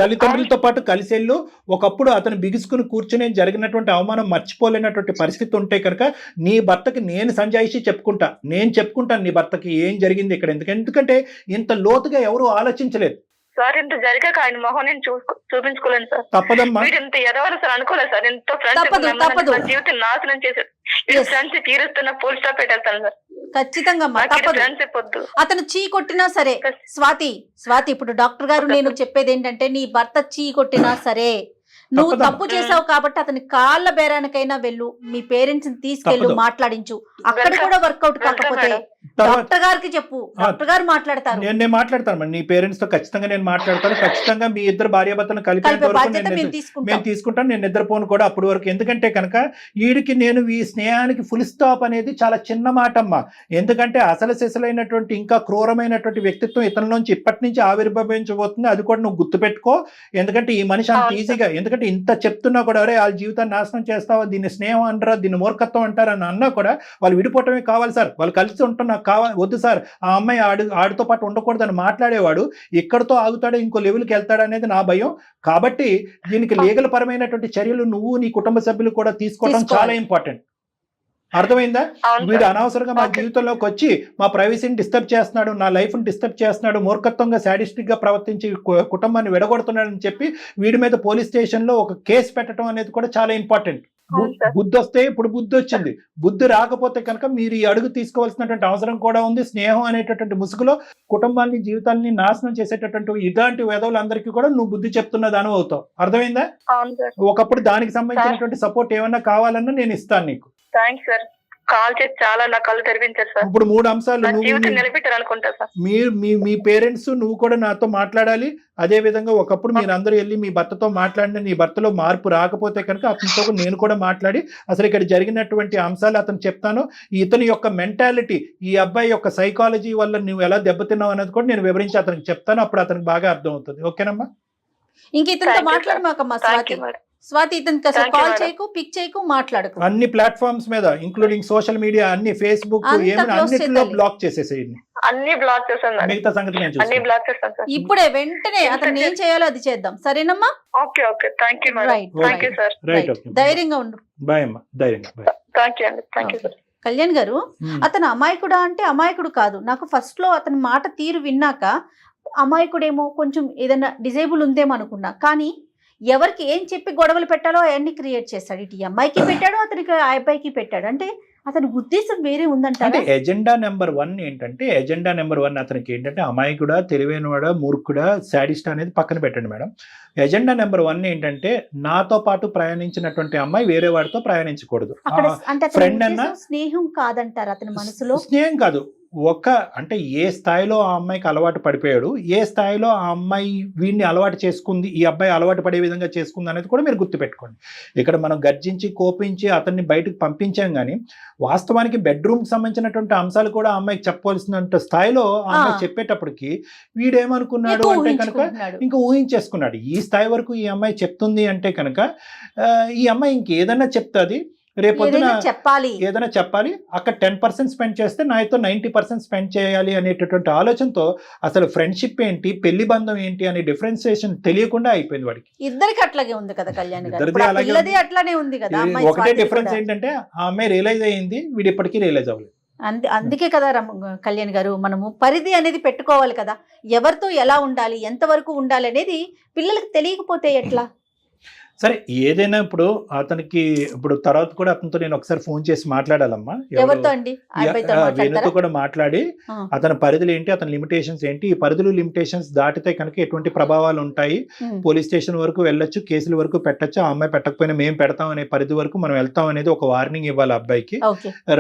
తల్లిదండ్రులతో పాటు కలిసి వెళ్ళు. ఒకప్పుడు అతను బిగుసుకుని కూర్చుని జరిగినటువంటి అవమానం మర్చిపోలేనటువంటి పరిస్థితి ఉంటే కనుక నీ భర్తకి నేను సంజాయిషి చెప్పుకుంటాను నీ భర్తకి ఏం జరిగింది ఇక్కడ. ఎందుకంటే ఇంత లోతుగా ఎవరు ఆలోచించలేదు సార్. ఇంత జరిగాక ఆయన మొహం నేను చూపించుకోలేను సార్. తప్పదమ్మా. ఇంత ఎదవాలి సార్ అనుకోలేదు సార్. ఎంతో ఫ్రెండ్స్ జీవితం నాశనం చేశాడు. ఫ్రెండ్స్ తీరుస్తున్న ఫుల్ స్టాప్ పెట్టేస్తాను సార్. ఖచ్చితంగా అతను చీ కొట్టినా సరే స్వాతి ఇప్పుడు డాక్టర్ గారు నేను చెప్పేది ఏంటంటే నీ భర్త చీ కొట్టినా సరే నువ్వు తప్పు చేసావు కాబట్టి అతని కాళ్ళ బేరానికైనా వెళ్ళు, మీ పేరెంట్స్ ని తీసుకెళ్ళు, మాట్లాడించు. అక్కడ కూడా వర్కౌట్ కాకపోతే డాక్టర్ గారికి చెప్పు, డాక్టర్ గారు మాట్లాడతారు. నేను మాట్లాడతాను నీ పేరెంట్స్ తో ఖచ్చితంగా నేను మాట్లాడతాను. ఖచ్చితంగా మీ ఇద్దరు భార్యాభర్తలను కలిపే మేము తీసుకుంటాను. నేను నిద్రపోను కూడా అప్పటి వరకు. ఎందుకంటే కనుక వీడికి నేను ఈ స్నేహానికి ఫుల్ స్టాప్ అనేది చాలా చిన్న మాట అమ్మా. ఎందుకంటే అసలు సిసలైనటువంటి ఇంకా క్రూరమైనటువంటి వ్యక్తిత్వం ఇతనిలోంచి ఇప్పటి నుంచి ఆవిర్భవించబోతుంది. అది కూడా నువ్వు గుర్తుపెట్టుకో. ఎందుకంటే ఈ మనిషి అంత ఈజీగా, ఎందుకంటే ఇంత చెప్తున్నా కూడా అరే వాళ్ళ జీవితాన్ని నాశనం చేస్తావా, దీన్ని స్నేహం అంటారా, దీన్ని మూర్ఖత్వం అంటారా అని అన్నా కూడా వాళ్ళు విడిపోవటమే కావాలి సార్, వాళ్ళు కలిసి ఉంటున్నా వద్దు సార్, ఆ అమ్మాయి ఆడితో పాటు ఉండకూడదని మాట్లాడేవాడు ఇక్కడతో ఆగుతాడో ఇంకో లెవెల్కి వెళ్తాడు అనేది నా భయం. కాబట్టి దీనికి లీగల్ పరమైనటువంటి చర్యలు నువ్వు నీ కుటుంబ సభ్యులు కూడా తీసుకోవడం చాలా ఇంపార్టెంట్. అర్థమైందా? వీడు అనవసరంగా మా జీవితంలోకి వచ్చి మా ప్రైవసీని డిస్టర్బ్ చేస్తున్నాడు, నా లైఫ్ని డిస్టర్బ్ చేస్తున్నాడు, మూర్ఖత్వంగా శాడిస్టిక్ గా ప్రవర్తించి కుటుంబాన్ని విడగొడుతున్నాడు అని చెప్పి వీడి మీద పోలీస్ స్టేషన్ లో ఒక కేసు పెట్టడం అనేది కూడా చాలా ఇంపార్టెంట్. బుద్ధి వస్తే ఇప్పుడు బుద్ధి వచ్చింది, బుద్ధి రాకపోతే కనుక మీరు ఈ అడుగు తీసుకోవాల్సినటువంటి అవసరం కూడా ఉంది. స్నేహం అనేటటువంటి ముసుగులో కుటుంబాన్ని జీవితాన్ని నాశనం చేసేటటువంటి ఇలాంటి వేదవులందరికీ కూడా నువ్వు బుద్ధి చెప్తున్న దాని అవుతావు. అర్థమైందా? ఒకప్పుడు దానికి సంబంధించినటువంటి సపోర్ట్ ఏమన్నా కావాలన్నా నేను ఇస్తాను నీకు. Thanks sir. కాల్ చేసి చాలా నా కళ్ళు తెరిపించారు సార్. ఇప్పుడు 3 అంశాలు నిలబెట్టారనుకుంటా సార్. మీ పేరెంట్స్ నువ్వు కూడా నాతో మాట్లాడాలి. అదే విధంగా ఒకప్పుడు మీరు అందరూ వెళ్ళి మీ భర్తతో మాట్లాడిన నీ భర్తలో మార్పు రాకపోతే కనుక అతనితో నేను కూడా మాట్లాడి అసలు ఇక్కడ జరిగినటువంటి అంశాలు అతను చెప్తాను. ఇతని యొక్క మెంటాలిటీ, ఈ అబ్బాయి యొక్క సైకాలజీ వల్ల నువ్వు ఎలా దెబ్బతిన్నావు అనేది కూడా నేను వివరించి అతనికి చెప్తాను. అప్పుడు అతనికి బాగా అర్థం అవుతుంది. ఓకేనమ్మా? ఇంక ఇతనితో మాట్లాడమాకమ్మా స్వాతి, ఇతనికి అసలు కాల్ చేయకు, పిక్ చేయకు, మాట్లాడకు. అన్ని ప్లాట్ఫామ్స్ మీద ఇంక్లూడింగ్ సోషల్ మీడియా, అన్ని ఫేస్బుక్, ఏమైనా అన్నిటిలో బ్లాక్ చేసేసేయండి. అన్ని బ్లాక్ చేశాను మేడం. మిగతా సంగతి నేను అన్ని చూస్తాను. బ్లాక్ చేశాను సార్. ఇప్పుడే వెంటనే అతను ఏం చేయాలో అది చేద్దాం, సరేనమ్మా? Okay okay, thank you madam. Right thank you sir. Right, okay, ధైర్యంగా ఉండు బాయ్ అమ్మా, ధైర్యంగా బాయ్. థ్యాంక్ యూ అండి, థ్యాంక్ యూ సార్. కళ్యాణ్ గారు. అతను అమాయకుడా అంటే అమాయకుడు కాదు. నాకు ఫస్ట్ లో అతని మాట తీరు విన్నాక అమాయకుడేమో, కొంచెం ఏదైనా డిజేబుల్ ఉందేమో అనుకున్నా. కానీ ఎవరికి ఏం చెప్పి గొడవలు పెట్టాలో అవన్నీ క్రియేట్ చేస్తాడు. ఇటు ఈ అమ్మాయికి పెట్టాడు, అతనికి ఆ అబ్బాయికి పెట్టాడు. అంటే అతని ఉద్దేశం వేరే ఉందంట. అంటే ఎజెండా నెంబర్ 1 ఏంటంటే, ఎజెండా నెంబర్ 1 అతనికి ఏంటంటే అమాయకుడా, తెలివైనవాడా, మూర్ఖుడా, శాడిస్ట్ అనేది పక్కన పెట్టండి మేడం. ఎజెండా నెంబర్ 1 ఏంటంటే, నాతో పాటు ప్రయాణించినటువంటి అమ్మాయి వేరే వాడితో ప్రయాణించకూడదు. అక్కడ అంటే అతని ఫ్రెండ్ అన్న ఉద్దేశం స్నేహం కాదంటారు అతని మనసులో. స్నేహం కాదు, అంటే ఏ స్థాయిలో ఆ అమ్మాయికి అలవాటు పడిపోయాడు, ఏ స్థాయిలో ఆ అమ్మాయి వీడిని అలవాటు చేసుకుంది, ఈ అబ్బాయి అలవాటు పడే విధంగా చేసుకుంది అనేది కూడా మీరు గుర్తుపెట్టుకోండి. ఇక్కడ మనం గర్జించి కోపించి అతన్ని బయటకు పంపించాం, కానీ వాస్తవానికి బెడ్రూమ్కి సంబంధించినటువంటి అంశాలు కూడా ఆ అమ్మాయికి చెప్పవలసినంత స్థాయిలో ఆ అమ్మాయి చెప్పేటప్పటికి వీడేమనుకున్నాడు అంటే కనుక ఇంకా ఊహించేసుకున్నాడు. ఈ స్థాయి వరకు ఈ అమ్మాయి చెప్తుంది అంటే కనుక ఈ అమ్మాయి ఇంకేదన్నా చెప్తుంది, రేపొద్దున ఏదైనా చెప్పాలి, అక్కడ 10% స్పెండ్ చేస్తే నాతో 90% స్పెండ్ చేయాలి అనేటటువంటి ఆలోచనతో అసలు ఫ్రెండ్షిప్ ఏంటి, పెళ్లి బంధం ఏంటి అనే డిఫరెన్సియేషన్ తెలియకుండా అయిపోయింది వాడికి. ఇద్దరికి అట్లాగే ఉంది కదా కళ్యాణ్ గారు, అట్లానే ఉంది కదా. ఒకటే డిఫరెన్స్ ఏంటంటే ఆ అమ్మాయి రియలైజ్ అయ్యింది, వీడు ఇప్పటికీ రియలైజ్ అవ్వలేదు. అందుకే కదా కళ్యాణ్ గారు, మనము పరిధి అనేది పెట్టుకోవాలి కదా. ఎవరితో ఎలా ఉండాలి, ఎంతవరకు ఉండాలి అనేది పిల్లలకు తెలియకపోతే ఎట్లా? సరే, ఏదైనా ఇప్పుడు అతనికి ఇప్పుడు తర్వాత కూడా అతనితో నేను ఒకసారి ఫోన్ చేసి మాట్లాడాలమ్మా. ఎవరితో అండి? వేణుతో కూడా మాట్లాడి అతని పరిధులు ఏంటి, అతని లిమిటేషన్స్ ఏంటి, ఈ పరిధులు లిమిటేషన్స్ దాటితే కనుక ఎటువంటి ప్రభావాలు ఉంటాయి, పోలీస్ స్టేషన్ వరకు వెళ్ళొచ్చు, కేసుల వరకు పెట్టచ్చు, ఆ అమ్మాయి పెట్టకపోయినా మేము పెడతాం అనే పరిధి వరకు మనం వెళ్తాం అనేది ఒక వార్నింగ్ ఇవ్వాలి అబ్బాయికి.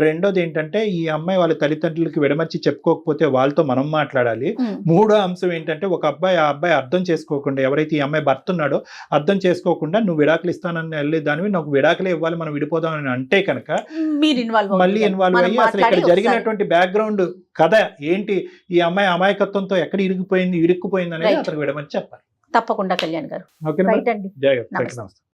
రెండోది ఏంటంటే, ఈ అమ్మాయి వాళ్ళ తల్లిదండ్రులకి విడమర్చి చెప్పుకోకపోతే వాళ్ళతో మనం మాట్లాడాలి. మూడో అంశం ఏంటంటే, ఒక అబ్బాయి ఆ అబ్బాయి అర్థం చేసుకోకుండా, ఎవరైతే ఈ అమ్మాయి భర్త ఉన్నాడో అర్థం చేసుకోకుండా నువ్వు విడాకులు ఇస్తానని వెళ్ళే దానివి నాకు విడాకులే ఇవ్వాలి, మనం విడిపోదామని అంటే కనుక మళ్ళీ ఇన్వాల్వ్ అయ్యి అసలు ఇక్కడ జరిగినటువంటి బ్యాక్గ్రౌండ్ కథ ఏంటి, ఈ అమ్మాయి అమాయకత్వంతో ఎక్కడ ఇరుక్కుపోయింది అనేది అతనికి విడమని చెప్పాలి. తప్పకుండా కళ్యాణ్ గారు. ఓకే, రైట్ అండి. జాగ్రత్త.